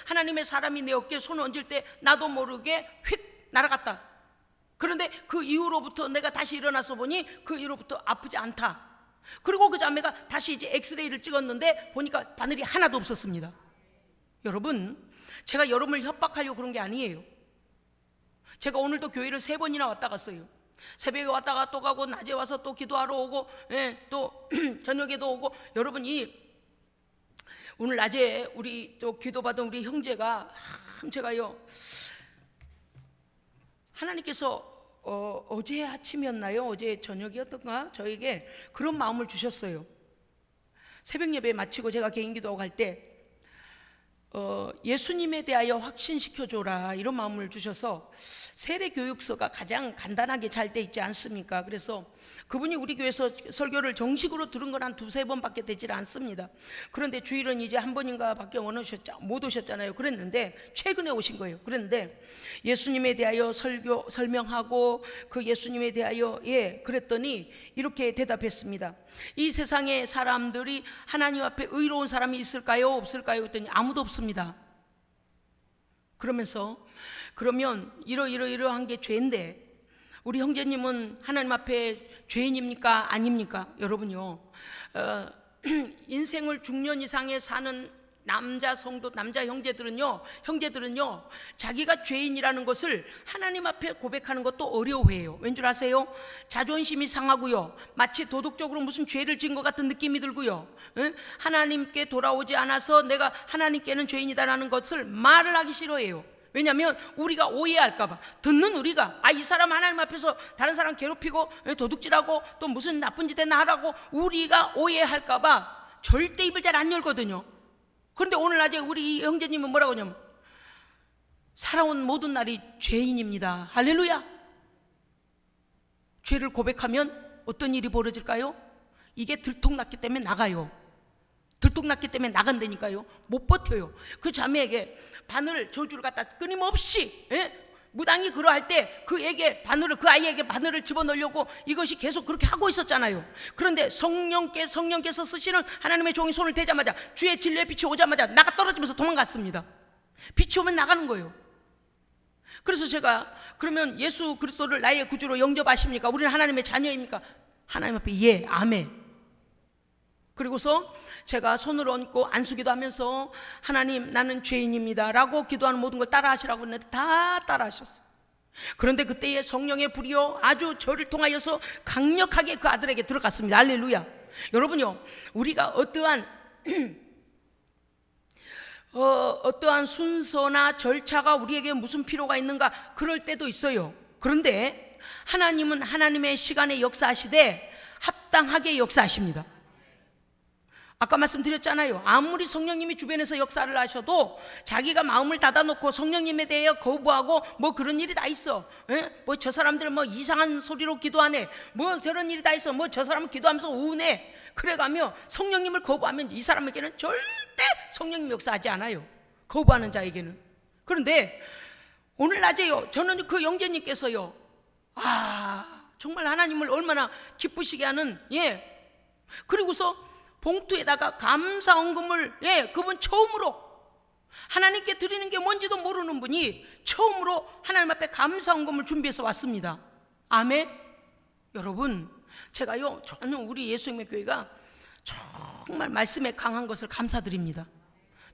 하나님의 사람이 내 어깨에 손을 얹을 때 나도 모르게 휙 날아갔다. 그런데 그 이후로부터 내가 다시 일어나서 보니 그 이후로부터 아프지 않다. 그리고 그 자매가 다시 이제 엑스레이를 찍었는데 보니까 바늘이 하나도 없었습니다. 여러분, 제가 여러분을 협박하려고 그런 게 아니에요. 제가 오늘도 교회를 3번이나 왔다 갔어요. 새벽에 왔다가 또 가고, 낮에 와서 또 기도하러 오고, 또 저녁에도 오고. 여러분, 오늘 낮에 우리 또 기도받은 우리 형제가 제가요, 하나님께서 어제 아침이었나요? 어제 저녁이었던가? 저에게 그런 마음을 주셨어요. 새벽 예배 마치고 제가 개인 기도하고 갈 때 예수님에 대하여 확신시켜줘라, 이런 마음을 주셔서, 세례 교육서가 가장 간단하게 잘 돼 있지 않습니까? 그래서 그분이 우리 교회에서 설교를 정식으로 들은 건 한 2-3번밖에 되질 않습니다. 그런데 주일은 이제 한 번인가 밖에 못 오셨잖아요. 그랬는데 최근에 오신 거예요. 그랬는데 예수님에 대하여 설명하고 그 예수님에 대하여 그랬더니 이렇게 대답했습니다. 이 세상에 사람들이 하나님 앞에 의로운 사람이 있을까요? 없을까요? 그랬더니 아무도 없습니다. 그러면서 그러면 이러한 게 죄인데 우리 형제님은 하나님 앞에 죄인입니까? 아닙니까? 여러분요, 인생을 중년 이상에 사는 남자 성도, 남자 형제들은요 자기가 죄인이라는 것을 하나님 앞에 고백하는 것도 어려워해요. 왠 줄 아세요? 자존심이 상하고요, 마치 도덕적으로 무슨 죄를 지은 것 같은 느낌이 들고요, 하나님께 돌아오지 않아서 내가 하나님께는 죄인이다라는 것을 말을 하기 싫어해요. 왜냐하면 우리가 오해할까봐, 듣는 우리가 이 사람 하나님 앞에서 다른 사람 괴롭히고 도둑질하고 또 무슨 나쁜 짓 했나 하라고 우리가 오해할까봐 절대 입을 잘 안 열거든요. 그런데 오늘 낮에 우리 이 형제님은 뭐라고 하냐면 살아온 모든 날이 죄인입니다. 할렐루야. 죄를 고백하면 어떤 일이 벌어질까요? 이게 들통났기 때문에 나가요. 들통났기 때문에 나간다니까요. 못 버텨요. 그 자매에게 바늘 저주를 갖다 끊임없이 무당이 그러할 때 그에게 바늘을, 그 아이에게 바늘을 집어넣으려고 이것이 계속 그렇게 하고 있었잖아요. 그런데 성령께서 쓰시는 하나님의 종이 손을 대자마자 주의 진리의 빛이 오자마자 나가 떨어지면서 도망갔습니다. 빛이 오면 나가는 거예요. 그래서 제가 그러면 예수 그리스도를 나의 구주로 영접하십니까? 우리는 하나님의 자녀입니까? 하나님 앞에 예, 아멘. 그리고서 제가 손을 얹고 안수기도 하면서 하나님 나는 죄인입니다 라고 기도하는 모든 걸 따라 하시라고 했는데 다 따라 하셨어요. 그런데 그때의 성령의 불이요 아주 저를 통하여서 강력하게 그 아들에게 들어갔습니다. 할렐루야. 여러분요, 우리가 어떠한 순서나 절차가 우리에게 무슨 필요가 있는가 그럴 때도 있어요. 그런데 하나님은 하나님의 시간에 역사하시되 합당하게 역사하십니다. 아까 말씀드렸잖아요. 아무리 성령님이 주변에서 역사를 하셔도 자기가 마음을 닫아놓고 성령님에 대해 거부하고 뭐 그런 일이 다 있어. 뭐 저 사람들은 뭐 이상한 소리로 기도하네. 뭐 저런 일이 다 있어. 뭐 저 사람은 기도하면서 우네. 그래가며 성령님을 거부하면 이 사람에게는 절대 성령님 역사하지 않아요. 거부하는 자에게는. 그런데 오늘 낮에요, 저는 그 영재님께서요, 정말 하나님을 얼마나 기쁘시게 하는, 그리고서 봉투에다가 감사헌금을 그분 처음으로 하나님께 드리는 게 뭔지도 모르는 분이 처음으로 하나님 앞에 감사헌금을 준비해서 왔습니다. 아멘. 여러분, 제가요, 저는 우리 예수님의 교회가 정말 말씀에 강한 것을 감사드립니다.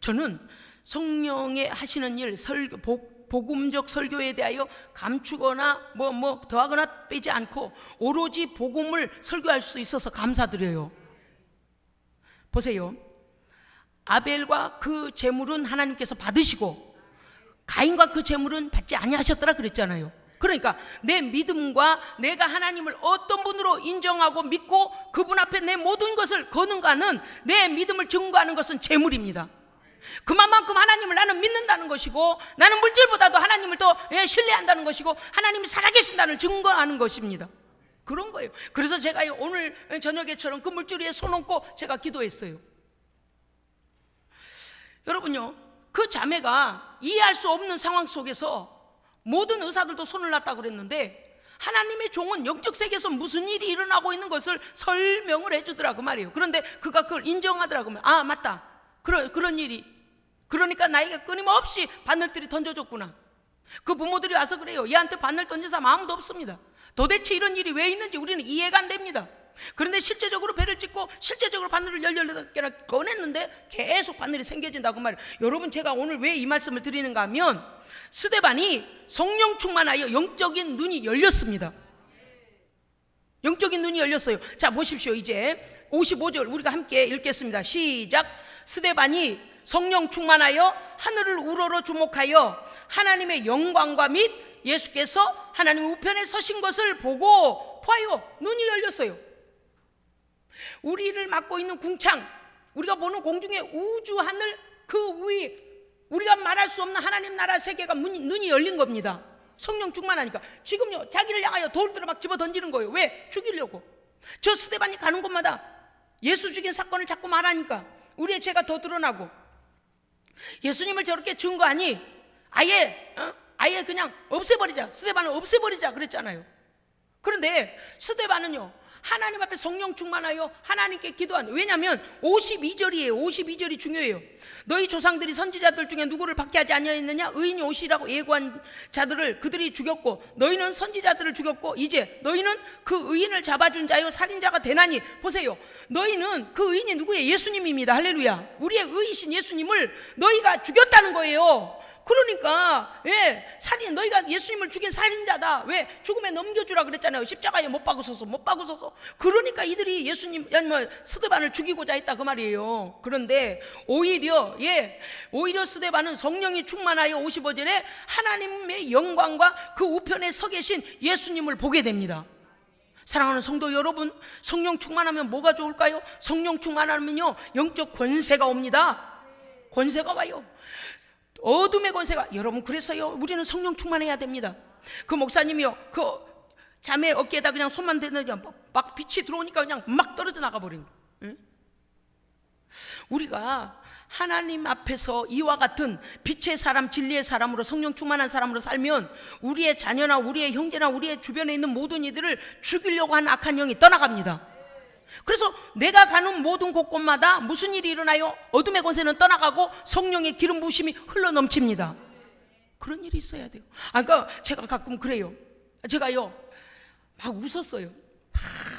저는 성령의 하시는 일, 복음적 설교에 대하여 감추거나 뭐 더하거나 빼지 않고 오로지 복음을 설교할 수 있어서 감사드려요. 보세요. 아벨과 그 제물은 하나님께서 받으시고 가인과 그 제물은 받지 아니하셨더라 그랬잖아요. 그러니까 내 믿음과 내가 하나님을 어떤 분으로 인정하고 믿고 그분 앞에 내 모든 것을 거는가는, 내 믿음을 증거하는 것은 제물입니다. 그만큼 하나님을 나는 믿는다는 것이고, 나는 물질보다도 하나님을 더 신뢰한다는 것이고, 하나님이 살아계신다는 증거하는 것입니다. 그런 거예요. 그래서 제가 오늘 저녁에처럼 그 물줄기에 손 얹고 제가 기도했어요. 여러분요, 그 자매가 이해할 수 없는 상황 속에서 모든 의사들도 손을 놨다고 그랬는데 하나님의 종은 영적 세계에서 무슨 일이 일어나고 있는 것을 설명을 해주더라고 말이에요. 그런데 그가 그걸 인정하더라고. 맞다, 그런 일이, 그러니까 나에게 끊임없이 바늘들이 던져줬구나. 그 부모들이 와서 그래요. 얘한테 바늘 던진 사람 아무도 없습니다. 도대체 이런 일이 왜 있는지 우리는 이해가 안 됩니다. 그런데 실제적으로 배를 찍고 실제적으로 바늘을 18개나 꺼냈는데 계속 바늘이 생겨진다고 말이에요. 여러분, 제가 오늘 왜 이 말씀을 드리는가 하면 스데반이 성령 충만하여 영적인 눈이 열렸습니다. 영적인 눈이 열렸어요. 자, 보십시오. 이제 55절 우리가 함께 읽겠습니다. 시작. 스데반이 성령 충만하여 하늘을 우러러 주목하여 하나님의 영광과 및 예수께서 하나님 우편에 서신 것을 보고 봐요. 눈이 열렸어요. 우리를 막고 있는 궁창, 우리가 보는 공중의 우주 하늘 그 위, 우리가 말할 수 없는 하나님 나라 세계가 눈이 열린 겁니다. 성령 충만하니까. 지금요, 자기를 향하여 돌들을 막 집어 던지는 거예요. 왜? 죽이려고. 저 스데반이 가는 곳마다 예수 죽인 사건을 자꾸 말하니까 우리의 죄가 더 드러나고, 예수님을 저렇게 증거하니 아예 그냥 없애버리자, 스데반을 없애버리자 그랬잖아요. 그런데 스데반은요, 하나님 앞에 성령 충만하여 하나님께 기도한, 왜냐하면 52절이에요. 52절이 중요해요. 너희 조상들이 선지자들 중에 누구를 박해하지 아니하였느냐? 의인이 오시라고 예고한 자들을 그들이 죽였고 너희는 선지자들을 죽였고 이제 너희는 그 의인을 잡아준 자요 살인자가 되나니. 보세요, 너희는 그 의인이 누구예요? 예수님입니다. 할렐루야. 우리의 의이신 예수님을 너희가 죽였다는 거예요. 그러니까 너희가 예수님을 죽인 살인자다. 왜? 죽음에 넘겨주라 그랬잖아요. 십자가에 못 박으소서. 그러니까 이들이 예수님, 스데반을 죽이고자 했다 그 말이에요. 그런데 오히려 스데반은 성령이 충만하여 55절에 하나님의 영광과 그 우편에 서 계신 예수님을 보게 됩니다. 사랑하는 성도 여러분, 성령 충만하면 뭐가 좋을까요? 성령 충만하면요, 영적 권세가 옵니다. 권세가 와요. 어둠의 권세가. 여러분, 그래서요 우리는 성령 충만해야 됩니다. 그 목사님이요 그 자매 어깨에다 그냥 손만 대는데 막 빛이 들어오니까 그냥 막 떨어져 나가 버린 거예요. 우리가 하나님 앞에서 이와 같은 빛의 사람, 진리의 사람으로, 성령 충만한 사람으로 살면 우리의 자녀나 우리의 형제나 우리의 주변에 있는 모든 이들을 죽이려고 하는 악한 영이 떠나갑니다. 그래서 내가 가는 모든 곳곳마다 무슨 일이 일어나요? 어둠의 권세는 떠나가고 성령의 기름 부으심이 흘러 넘칩니다. 그런 일이 있어야 돼요. 그러니까 제가 가끔 그래요. 제가요 막 웃었어요.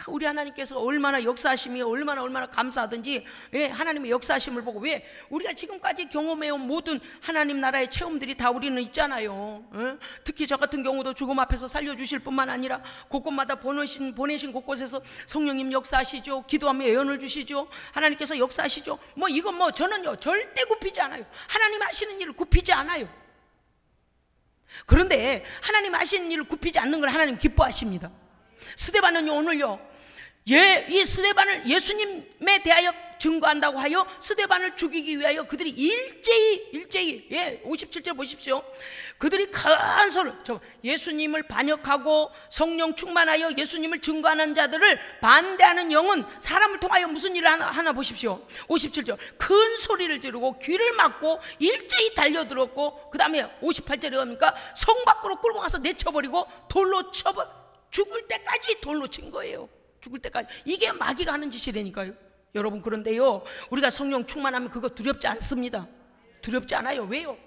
우리 하나님께서 얼마나 역사하심이 얼마나 감사하든지, 하나님의 역사하심을 보고, 왜 우리가 지금까지 경험해온 모든 하나님 나라의 체험들이 다 우리는 있잖아요. 특히 저 같은 경우도 죽음 앞에서 살려주실 뿐만 아니라 곳곳마다 보내신 곳곳에서 성령님 역사하시죠. 기도하며 예언을 주시죠. 하나님께서 역사하시죠. 이건 저는요 절대 굽히지 않아요. 하나님 하시는 일을 굽히지 않아요. 그런데 하나님 하시는 일을 굽히지 않는 걸 하나님 기뻐하십니다. 스데반은요 오늘요 이 스데반을 예수님에 대하여 증거한다고 하여 스데반을 죽이기 위하여 그들이 일제히 57절 보십시오. 그들이 큰 소리, 예수님을 반역하고 성령 충만하여 예수님을 증거하는 자들을 반대하는 영은 사람을 통하여 무슨 일을 하나 보십시오. 57절 큰 소리를 지르고 귀를 막고 일제히 달려들었고, 그 다음에 58절에 뭡니까? 성 밖으로 끌고 가서 내쳐버리고 돌로 죽을 때까지 돌로 친 거예요. 죽을 때까지. 이게 마귀가 하는 짓이라니까요. 여러분, 그런데요 우리가 성령 충만하면 그거 두렵지 않습니다. 두렵지 않아요. 왜요?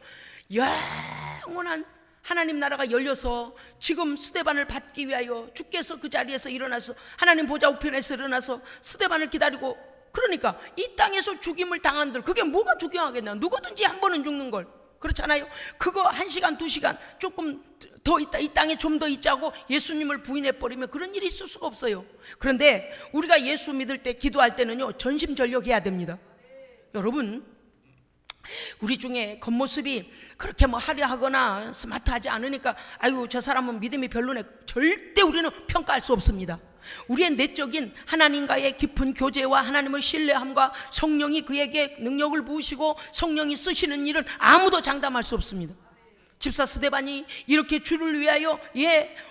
영원한 하나님 나라가 열려서 지금 스데반을 받기 위하여 주께서 그 자리에서 일어나서 하나님 보좌 우편에서 일어나서 스데반을 기다리고, 그러니까 이 땅에서 죽임을 당한들, 그게 뭐가 중요하겠냐? 누구든지 한 번은 죽는 걸. 그렇잖아요. 그거 1시간 2시간 조금 더 있다, 이 땅에 좀 더 있자고 예수님을 부인해버리면 그런 일이 있을 수가 없어요. 그런데 우리가 예수 믿을 때, 기도할 때는요 전심전력해야 됩니다. 여러분, 우리 중에 겉모습이 그렇게 화려하거나 스마트하지 않으니까 아유 저 사람은 믿음이 별로네, 절대 우리는 평가할 수 없습니다. 우리의 내적인 하나님과의 깊은 교제와 하나님을 신뢰함과 성령이 그에게 능력을 부으시고 성령이 쓰시는 일은 아무도 장담할 수 없습니다. 집사 스데반이 이렇게 주를 위하여,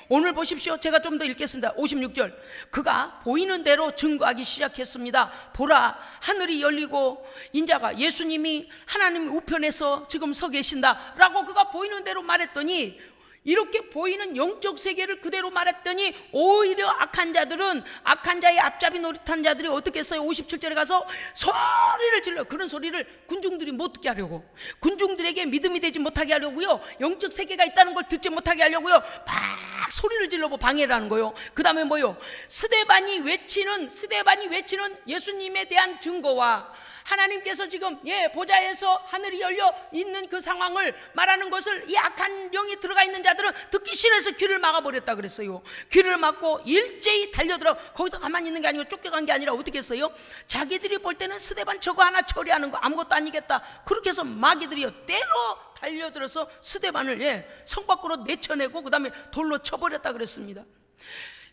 오늘 보십시오. 제가 좀 더 읽겠습니다. 56절 그가 보이는 대로 증거하기 시작했습니다. 보라, 하늘이 열리고 인자가, 예수님이 하나님 우편에서 지금 서 계신다 라고 그가 보이는 대로 말했더니, 이렇게 보이는 영적 세계를 그대로 말했더니 오히려 악한 자들은, 악한 자의 앞잡이 노릇한 자들이 어떻게 했어요? 57절에 가서 소리를 질러. 그런 소리를 군중들이 못 듣게 하려고, 군중들에게 믿음이 되지 못하게 하려고요, 영적 세계가 있다는 걸 듣지 못하게 하려고요, 막 소리를 질러고 방해를 하는 거예요. 그 다음에 뭐요? 스데반이 외치는 예수님에 대한 증거와 하나님께서 지금 보좌에서 하늘이 열려 있는 그 상황을 말하는 것을 이 악한 영이 들어가 있는 자들은 듣기 싫어서 귀를 막아버렸다 그랬어요. 귀를 막고 일제히 달려들어. 거기서 가만히 있는 게 아니고 쫓겨간 게 아니라 어떻게 했어요? 자기들이 볼 때는 스데반 저거 하나 처리하는 거 아무것도 아니겠다, 그렇게 해서 마귀들이요 때로 달려들어서 스데반을 성 밖으로 내쳐내고 그 다음에 돌로 쳐버렸다 그랬습니다.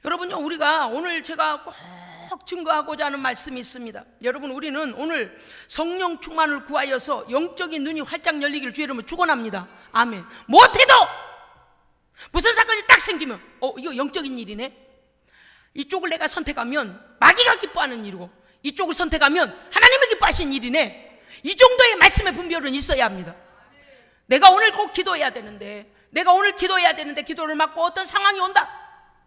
여러분요, 우리가 오늘 제가 꼭 증거하고자 하는 말씀이 있습니다. 여러분, 우리는 오늘 성령 충만을 구하여서 영적인 눈이 활짝 열리기를 주의 이름으로 축원합니다. 아멘. 못해도 무슨 사건이 딱 생기면 이거 영적인 일이네, 이쪽을 내가 선택하면 마귀가 기뻐하는 일이고 이쪽을 선택하면 하나님이 기뻐하시는 일이네, 이 정도의 말씀의 분별은 있어야 합니다. 내가 오늘 꼭 기도해야 되는데, 기도를 막고 어떤 상황이 온다.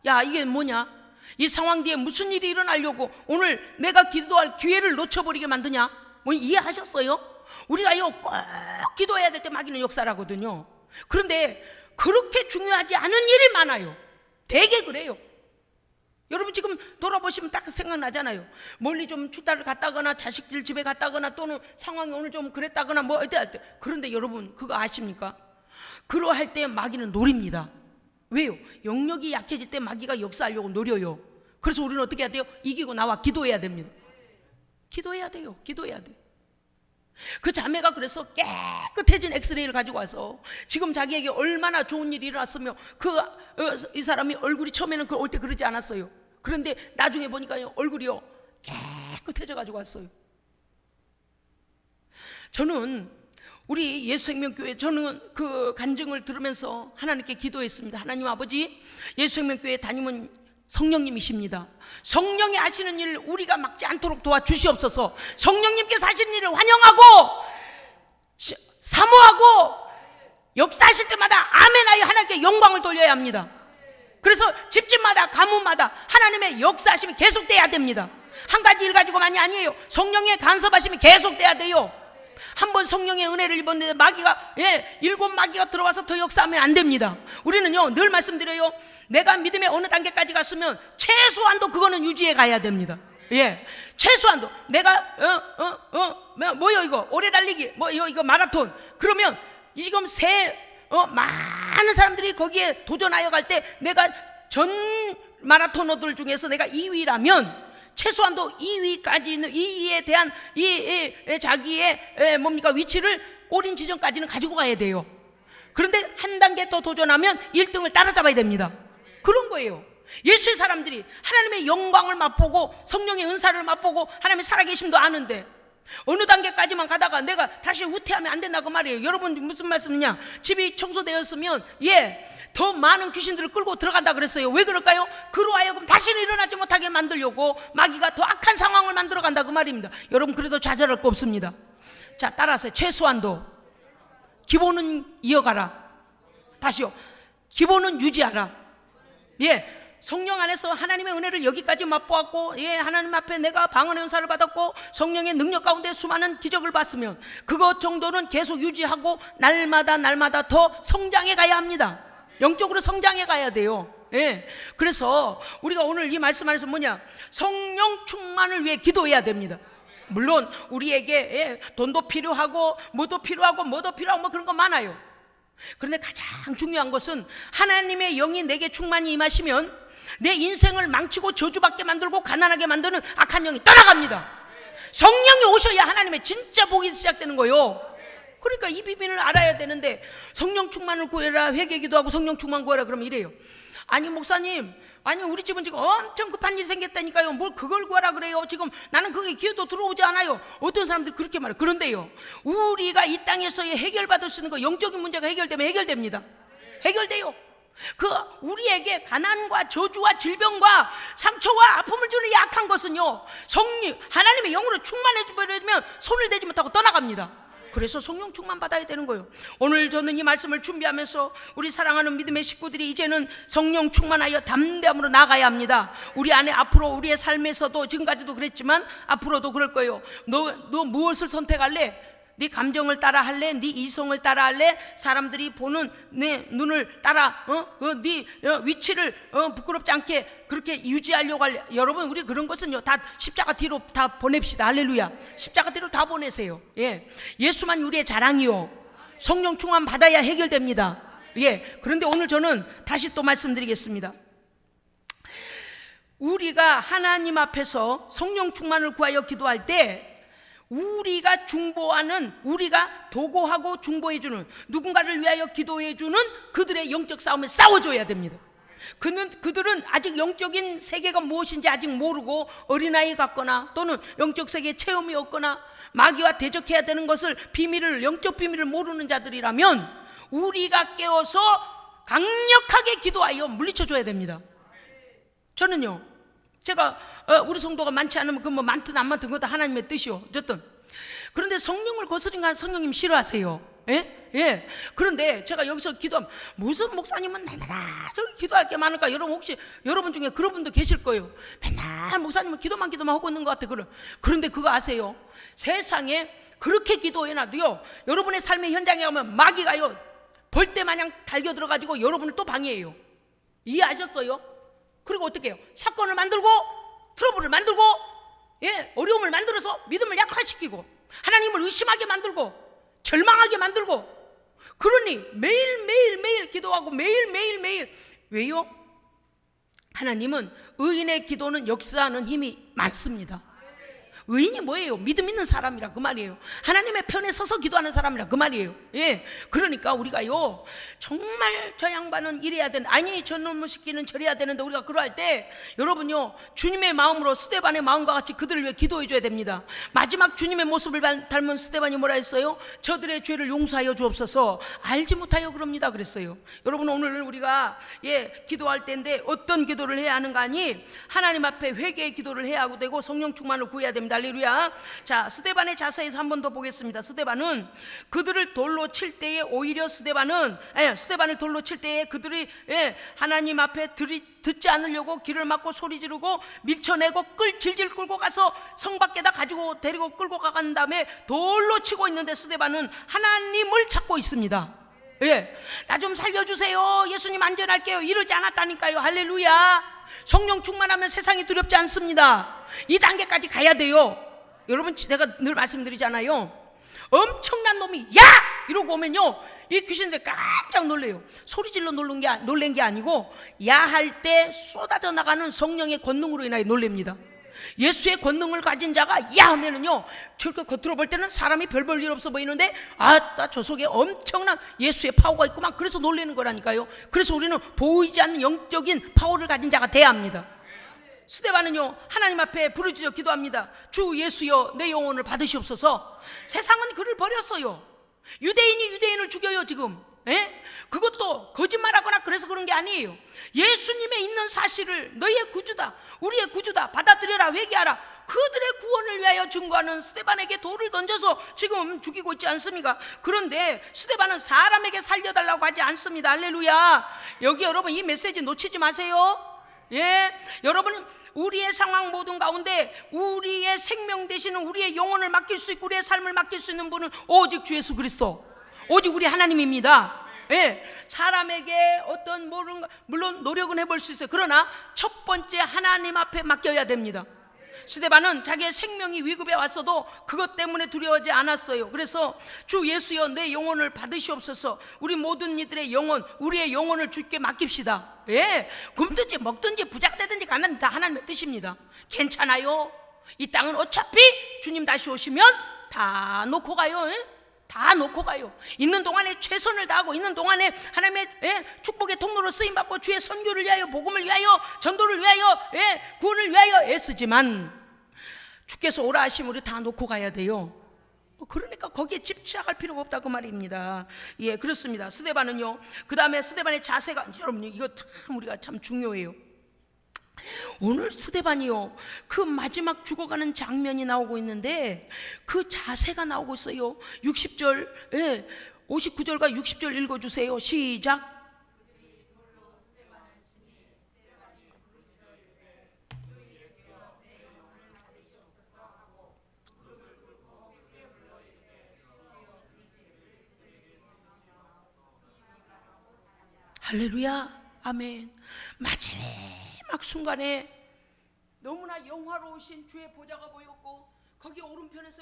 야, 이게 뭐냐? 이 상황 뒤에 무슨 일이 일어나려고 오늘 내가 기도할 기회를 놓쳐버리게 만드냐? 이해하셨어요? 우리가요 꼭 기도해야 될 때 마귀는 역사를 하거든요. 그런데 그렇게 중요하지 않은 일이 많아요. 되게 그래요. 여러분, 지금 돌아보시면 딱 생각나잖아요. 멀리 좀 출타를 갔다거나 자식들 집에 갔다거나 또는 상황이 오늘 좀 그랬다거나 할 때. 그런데 여러분, 그거 아십니까? 그러할 때 마귀는 노립니다. 왜요? 영역이 약해질 때 마귀가 역사하려고 노려요. 그래서 우리는 어떻게 해야 돼요? 이기고 나와 기도해야 됩니다. 기도해야 돼요. 그 자매가 그래서 깨끗해진 엑스레이를 가지고 와서 지금 자기에게 얼마나 좋은 일이 일어났으며 이 사람이 얼굴이 처음에는 올 때 그러지 않았어요. 그런데 나중에 보니까요 얼굴이요 깨끗해져 가지고 왔어요. 저는 우리 예수생명교회, 저는 그 간증을 들으면서 하나님께 기도했습니다. 하나님 아버지, 예수생명교회 다니면 성령님이십니다. 성령이 하시는 일을 우리가 막지 않도록 도와주시옵소서. 성령님께서 하시는 일을 환영하고 사모하고 역사하실 때마다 아멘하여 하나님께 영광을 돌려야 합니다. 그래서 집집마다 가문마다 하나님의 역사하심이 계속돼야 됩니다. 한 가지 일 가지고만이 아니에요. 성령의 간섭하심이 계속돼야 돼요. 한번 성령의 은혜를 입었는데 마귀가 7마귀가 들어와서 더 역사하면 안 됩니다. 우리는요 늘 말씀드려요. 내가 믿음의 어느 단계까지 갔으면 최소한도 그거는 유지해 가야 됩니다. 최소한도 내가 뭐요 이거 오래 달리기 이거 마라톤 그러면 지금 많은 사람들이 거기에 도전하여 갈 때 내가 전 마라토너들 중에서 내가 2위라면 최소한도 2위에 대한 자기의 위치를 꼬린 지점까지는 가지고 가야 돼요. 그런데 한 단계 더 도전하면 1등을 따라잡아야 됩니다. 그런 거예요. 예수의 사람들이 하나님의 영광을 맛보고 성령의 은사를 맛보고 하나님의 살아계심도 아는데 어느 단계까지만 가다가 내가 다시 후퇴하면 안 된다고 말이에요. 여러분 무슨 말씀이냐? 집이 청소되었으면 더 많은 귀신들을 끌고 들어간다 그랬어요. 왜 그럴까요? 그로 하여금 다시는 일어나지 못하게 만들려고 마귀가 더 악한 상황을 만들어 간다 그 말입니다. 여러분 그래도 좌절할 거 없습니다. 자, 따라서 최소한도 기본은 이어가라. 다시요, 기본은 유지하라. 성령 안에서 하나님의 은혜를 여기까지 맛보았고 하나님 앞에 내가 방언의 은사를 받았고 성령의 능력 가운데 수많은 기적을 봤으면 그것 정도는 계속 유지하고 날마다 더 성장해 가야 합니다. 영적으로 성장해 가야 돼요. 그래서 우리가 오늘 이 말씀 안에서 뭐냐? 성령 충만을 위해 기도해야 됩니다. 물론 우리에게 돈도 필요하고 뭐도 필요하고 그런 거 많아요. 그런데 가장 중요한 것은 하나님의 영이 내게 충만히 임하시면 내 인생을 망치고 저주받게 만들고 가난하게 만드는 악한 영이 떠나갑니다. 성령이 오셔야 하나님의 진짜 복이 시작되는 거예요. 그러니까 이 비밀을 알아야 되는데 성령 충만을 구해라, 회개기도 하고 성령 충만 구해라 그러면 이래요. 아니 목사님, 아니 우리 집은 지금 엄청 급한 일이 생겼다니까요. 뭘 그걸 구하라 그래요. 지금 나는 그게 기회도 들어오지 않아요. 어떤 사람들이 그렇게 말해요. 그런데요, 우리가 이 땅에서의 해결받을 수 있는 거, 영적인 문제가 해결되면 해결됩니다. 해결돼요. 우리에게 가난과 저주와 질병과 상처와 아픔을 주는 약한 것은요, 하나님의 영으로 충만해지면 손을 대지 못하고 떠나갑니다. 그래서 성령 충만 받아야 되는 거예요. 오늘 저는 이 말씀을 준비하면서 우리 사랑하는 믿음의 식구들이 이제는 성령 충만하여 담대함으로 나가야 합니다. 우리 안에 앞으로 우리의 삶에서도 지금까지도 그랬지만 앞으로도 그럴 거예요. 너 무엇을 선택할래? 네 감정을 따라 할래? 네 이성을 따라 할래? 사람들이 보는 내 눈을 따라 네 위치를 부끄럽지 않게 그렇게 유지하려고 할래? 여러분, 우리 그런 것은요 다 십자가 뒤로 다 보냅시다. 할렐루야. 십자가 뒤로 다 보내세요. 예수만 우리의 자랑이요, 성령 충만 받아야 해결됩니다. 그런데 오늘 저는 다시 또 말씀드리겠습니다. 우리가 하나님 앞에서 성령 충만을 구하여 기도할 때 우리가 도고하고 중보해주는, 누군가를 위하여 기도해주는 그들의 영적 싸움을 싸워줘야 됩니다. 그들은 아직 영적인 세계가 무엇인지 아직 모르고 어린아이 같거나 또는 영적 세계에 체험이 없거나 마귀와 대적해야 되는 것을 영적 비밀을 모르는 자들이라면 우리가 깨워서 강력하게 기도하여 물리쳐줘야 됩니다. 저는요, 제가 우리 성도가 많지 않으면 그 많든 안 많든 그것도 하나님의 뜻이요. 어쨌든 그런데 성령을 거스르니까 성령님 싫어하세요. 그런데 제가 여기서 기도하면 무슨 목사님은 날마다 저렇게 기도할 게 많을까? 여러분 혹시 여러분 중에 그런 분도 계실 거예요. 맨날 목사님은 기도만 하고 있는 것 같아. 그런데 그거 아세요? 세상에 그렇게 기도해놔도요, 여러분의 삶의 현장에 가면 마귀가요 벌떼 마냥 달겨 들어가지고 여러분을 또 방해해요. 이해하셨어요? 그리고 어떻게 해요? 사건을 만들고 트러블을 만들고 어려움을 만들어서 믿음을 약화시키고 하나님을 의심하게 만들고 절망하게 만들고, 그러니 매일 기도하고 매일 왜요? 하나님은 의인의 기도는 역사하는 힘이 많습니다. 의인이 뭐예요? 믿음 있는 사람이라 그 말이에요. 하나님의 편에 서서 기도하는 사람이라 그 말이에요. 예, 그러니까 우리가요 정말 저 양반은 이래야 되는, 아니 저놈의 새끼는 저래야 되는데 우리가 그러할 때 여러분요 주님의 마음으로 스데반의 마음과 같이 그들을 위해 기도해 줘야 됩니다. 마지막 주님의 모습을 닮은 스데반이 뭐라 했어요? 저들의 죄를 용서하여 주옵소서, 알지 못하여 그럽니다 그랬어요. 여러분 오늘 우리가 기도할 때인데 어떤 기도를 해야 하는가 하니 하나님 앞에 회개의 기도를 해야 하고 되고 성령 충만을 구해야 됩니다. 할렐루야. 자, 스데반의 자세에서 한 번 더 보겠습니다. 스데반은 그들을 돌로 칠 때에 오히려 스데반을 돌로 칠 때에 그들이 하나님 앞에 듣지 않으려고 길을 막고 소리 지르고 밀쳐내고 질질 끌고 가서 성 밖에다 가지고 데리고 끌고 가간 다음에 돌로 치고 있는데 스데반은 하나님을 찾고 있습니다. 나 좀 살려주세요, 예수님 안전할게요, 이러지 않았다니까요. 할렐루야. 성령 충만하면 세상이 두렵지 않습니다. 이 단계까지 가야 돼요. 여러분 내가 늘 말씀드리잖아요. 엄청난 놈이 야! 이러고 오면요 이 귀신들 깜짝 놀래요. 소리질러 놀란 게 아니고 야 할 때 쏟아져 나가는 성령의 권능으로 인하여 놀랍니다. 예수의 권능을 가진 자가 야 하면은요 저렇게 겉으로 볼 때는 사람이 별 볼 일 없어 보이는데 아따 저 속에 엄청난 예수의 파워가 있구만, 그래서 놀라는 거라니까요. 그래서 우리는 보이지 않는 영적인 파워를 가진 자가 돼야 합니다. 스데반은요 하나님 앞에 부르짖어 기도합니다. 주 예수여 내 영혼을 받으시옵소서. 세상은 그를 버렸어요. 유대인이 유대인을 죽여요 지금. 그것도 거짓말하거나 그래서 그런 게 아니에요. 예수님의 있는 사실을 너희의 구주다, 우리의 구주다, 받아들여라, 회개하라, 그들의 구원을 위하여 증거하는 스데반에게 돌을 던져서 지금 죽이고 있지 않습니까? 그런데 스데반은 사람에게 살려달라고 하지 않습니다. 할렐루야. 여기 여러분 이 메시지 놓치지 마세요. 여러분은 우리의 상황 모든 가운데 우리의 생명 되시는 우리의 영혼을 맡길 수 있고 우리의 삶을 맡길 수 있는 분은 오직 주 예수 그리스도, 오직 우리 하나님입니다. 사람에게 어떤 물론 노력은 해볼 수 있어요. 그러나 첫 번째 하나님 앞에 맡겨야 됩니다. 스데반은 자기의 생명이 위급에 왔어도 그것 때문에 두려워하지 않았어요. 그래서 주 예수여 내 영혼을 받으시옵소서. 우리 모든 이들의 영혼, 우리의 영혼을 주께 맡깁시다. 굶든지 먹든지 부자가 되든지 가는 다 하나님의 뜻입니다. 괜찮아요. 이 땅은 어차피 주님 다시 오시면 다 놓고 가요. 다 놓고 가요. 있는 동안에 최선을 다하고 있는 동안에 하나님의 축복의 통로로 쓰임받고 주의 선교를 위하여, 복음을 위하여, 전도를 위하여, 구원을 위하여 애쓰지만 주께서 오라 하시면 우리 다 놓고 가야 돼요. 그러니까 거기에 집착할 필요가 없다고 말입니다. 그렇습니다. 스데반은요 그 다음에 스데반의 자세가, 여러분 이거 참 우리가 참 중요해요. 오늘 스데반이요 그 마지막 죽어가는 장면이 나오고 있는데 그 자세가 나오고 있어요. 60절 59절과 60절 읽어주세요. 시작. 할렐루야. 아멘. 마지막 순간에 너무나 영화로우신 주의 보좌가 보였고 거기 오른편에서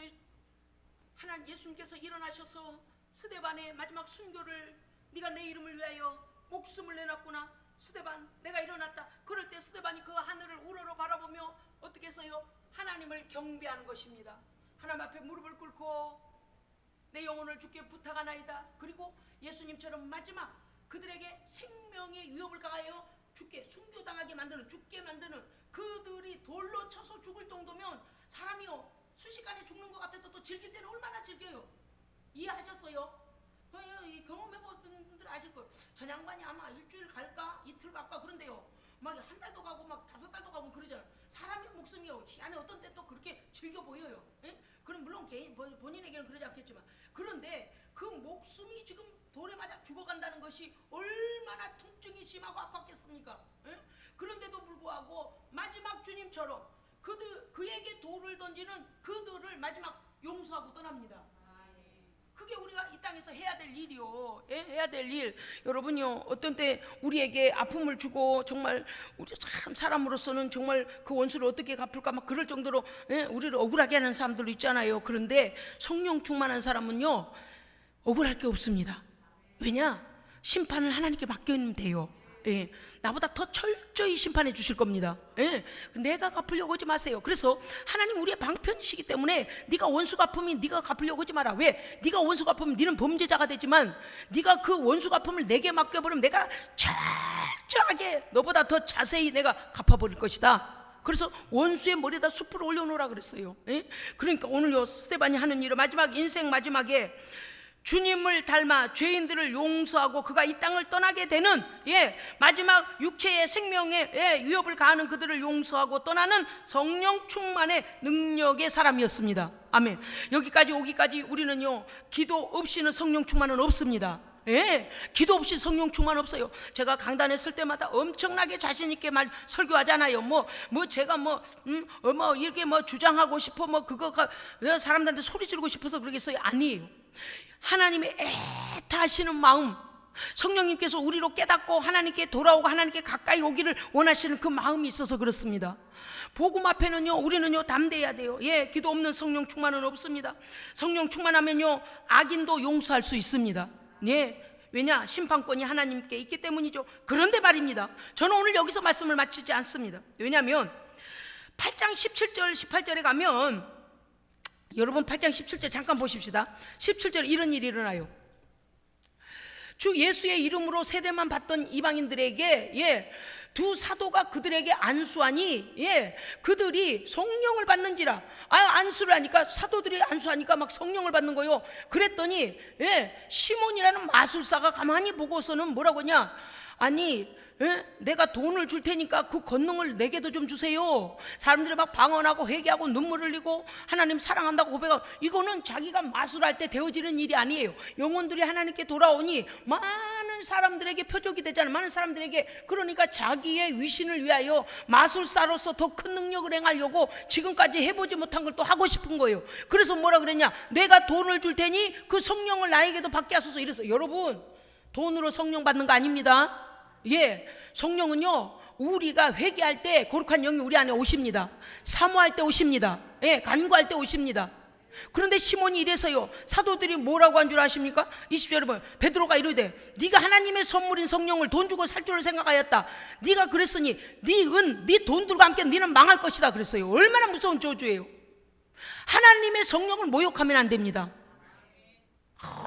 하나님 예수님께서 일어나셔서 스데반의 마지막 순교를, 네가 내 이름을 위하여 목숨을 내놨구나 스데반, 내가 일어났다. 그럴 때 스데반이 그 하늘을 우러러 바라보며 어떻게 했어요? 하나님을 경배하는 것입니다. 하나님 앞에 무릎을 꿇고 내 영혼을 주께 부탁하나이다. 그리고 예수님처럼 마지막 그들에게 생명의 위협을 가하여 죽게, 순교당하게 만드는, 죽게 만드는, 그들이 돌로 쳐서 죽을 정도면 사람이요 순식간에 죽는 것 같아도 또 즐길 때는 얼마나 즐겨요. 이해하셨어요? 경험해본 분들 아실 거예요. 저 양반이 아마 일주일 갈까 이틀 갈까 그런데요 막 한 달도 가고 막 5달도 가고 그러잖아요. 사람의 목숨이요 희한해 어떤 때 또 그렇게 즐겨 보여요. 그럼 물론 본인에게는 그러지 않겠지만, 그런데 그 목숨이 지금 돌에 맞아 죽어간다는 것이 얼마나 통증이 심하고 아팠겠습니까? 그런데도 불구하고 마지막 주님처럼 그에게 돌을 던지는 그들을 마지막 용서하고 떠납니다. 그게 우리가 이 땅에서 해야 될 일이요. 해야 될 일. 여러분요 어떤 때 우리에게 아픔을 주고 정말 우리 참 사람으로서는 정말 그 원수를 어떻게 갚을까 막 그럴 정도로 우리를 억울하게 하는 사람들 있잖아요. 그런데 성령 충만한 사람은요 억울할 게 없습니다. 왜냐? 심판을 하나님께 맡기면 돼요. 예, 나보다 더 철저히 심판해 주실 겁니다. 예, 내가 갚으려고 하지 마세요. 그래서 하나님 우리의 방편이시기 때문에 네가 원수 갚으면 네가 갚으려고 하지 마라. 왜? 네가 원수 갚으면 네는 범죄자가 되지만 네가 그 원수 갚음을 내게 맡겨버리면 내가 철저하게 너보다 더 자세히 내가 갚아버릴 것이다. 그래서 원수의 머리에다 숯불을 올려놓으라 그랬어요. 예? 그러니까 오늘 요 스데반이 하는 일은 마지막 인생 마지막에 주님을 닮아 죄인들을 용서하고 그가 이 땅을 떠나게 되는 마지막 육체의 생명에 위협을 가하는 그들을 용서하고 떠나는 성령 충만의 능력의 사람이었습니다. 아멘. 여기까지 오기까지 우리는요 기도 없이는 성령 충만은 없습니다. 기도 없이 성령 충만 없어요. 제가 강단에 쓸 때마다 엄청나게 자신 있게 설교하잖아요. 제가 이렇게 주장하고 싶어 그거가 사람들한테 소리 지르고 싶어서 그러겠어요? 아니에요. 하나님의 애타하시는 마음, 성령님께서 우리로 깨닫고 하나님께 돌아오고 하나님께 가까이 오기를 원하시는 그 마음이 있어서 그렇습니다. 복음 앞에는요 우리는요 담대해야 돼요. 기도 없는 성령 충만은 없습니다. 성령 충만하면요 악인도 용서할 수 있습니다. 왜냐? 심판권이 하나님께 있기 때문이죠. 그런데 말입니다, 저는 오늘 여기서 말씀을 마치지 않습니다. 왜냐하면 8장 17절 18절에 가면, 여러분 8장 17절 잠깐 보십시다. 17절 이런 일이 일어나요. 주 예수의 이름으로 세례만 받던 이방인들에게 두 사도가 그들에게 안수하니 그들이 성령을 받는지라. 안수를 하니까, 사도들이 안수하니까 막 성령을 받는 거요. 그랬더니 시몬이라는 마술사가 가만히 보고서는 뭐라고 하냐, 아니 내가 돈을 줄 테니까 그 권능을 내게도 좀 주세요. 사람들이 막 방언하고 회개하고 눈물 흘리고 하나님 사랑한다고 고백하고, 이거는 자기가 마술할 때 되어지는 일이 아니에요. 영혼들이 하나님께 돌아오니 많은 사람들에게 표적이 되잖아요. 많은 사람들에게. 그러니까 자기의 위신을 위하여 마술사로서 더 큰 능력을 행하려고 지금까지 해보지 못한 걸 또 하고 싶은 거예요. 그래서 뭐라 그랬냐, 내가 돈을 줄 테니 그 성령을 나에게도 받게 하소서. 이래서 여러분, 돈으로 성령 받는 거 아닙니다. 성령은요 우리가 회개할 때 거룩한 영이 우리 안에 오십니다. 사모할 때 오십니다. 간구할 때 오십니다. 그런데 시몬이 이래서요, 사도들이 뭐라고 한 줄 아십니까? 20절에 보면 베드로가 이르되 네가 하나님의 선물인 성령을 돈 주고 살 줄을 생각하였다. 네가 그랬으니 네 은, 네 돈들과 함께 너는 망할 것이다 그랬어요. 얼마나 무서운 저주예요. 하나님의 성령을 모욕하면 안 됩니다.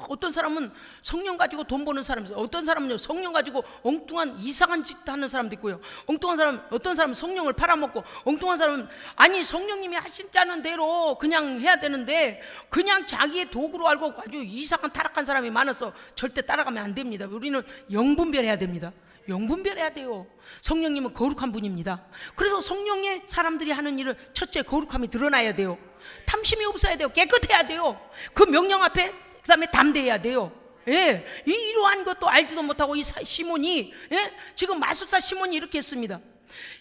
어떤 사람은 성령 가지고 돈 버는 사람이 있어요. 어떤 사람은요 성령 가지고 엉뚱한 이상한 짓 하는 사람도 있고요. 어떤 사람은 성령을 팔아먹고, 엉뚱한 사람은 아니 성령님이 하신다는 대로 그냥 해야 되는데 그냥 자기의 도구로 알고 아주 이상한 타락한 사람이 많아서 절대 따라가면 안 됩니다. 우리는 영분별해야 됩니다. 영분별해야 돼요. 성령님은 거룩한 분입니다. 그래서 성령의 사람들이 하는 일은 첫째 거룩함이 드러나야 돼요. 탐심이 없어야 돼요. 깨끗해야 돼요. 그 명령 앞에 그 다음에 담대해야 돼요. 이러한 것도 알지도 못하고 이 시몬이 지금 마술사 시몬이 이렇게 했습니다.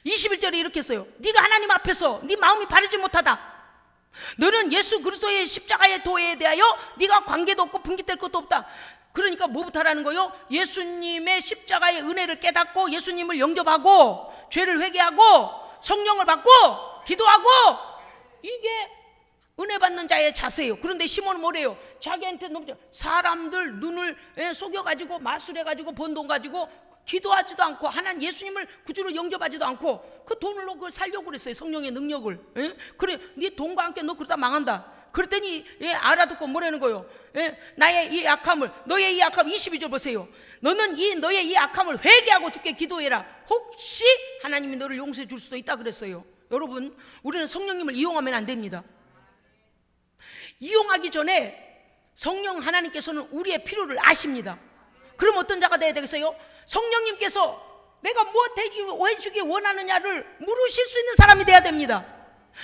21절에 이렇게 했어요. 네가 하나님 앞에서 네 마음이 바르지 못하다. 너는 예수 그리스도의 십자가의 도에 대하여 네가 관계도 없고 분깃될 것도 없다. 그러니까 뭐부터 하라는 거예요? 예수님의 십자가의 은혜를 깨닫고 예수님을 영접하고 죄를 회개하고 성령을 받고 기도하고, 이게 은혜 받는 자의 자세예요. 그런데 시몬은 뭐래요? 자기한테 너무 사람들 눈을 속여가지고 마술해가지고 번 돈 가지고 기도하지도 않고 하나님 예수님을 구주로 영접하지도 않고 그 돈으로 그걸 살려고 그랬어요. 성령의 능력을. 그래, 네 돈과 함께 너 그러다 망한다. 그랬더니 알아듣고 뭐라는 거예요? 나의 이 약함을, 너의 이 약함, 22절 보세요. 너는 너의 이 약함을 회개하고 주께 기도해라. 혹시 하나님이 너를 용서해 줄 수도 있다 그랬어요. 여러분, 우리는 성령님을 이용하면 안 됩니다. 이용하기 전에 성령 하나님께서는 우리의 필요를 아십니다. 그럼 어떤 자가 돼야 되겠어요? 성령님께서 내가 뭐 해주기 원하느냐를 물으실 수 있는 사람이 돼야 됩니다.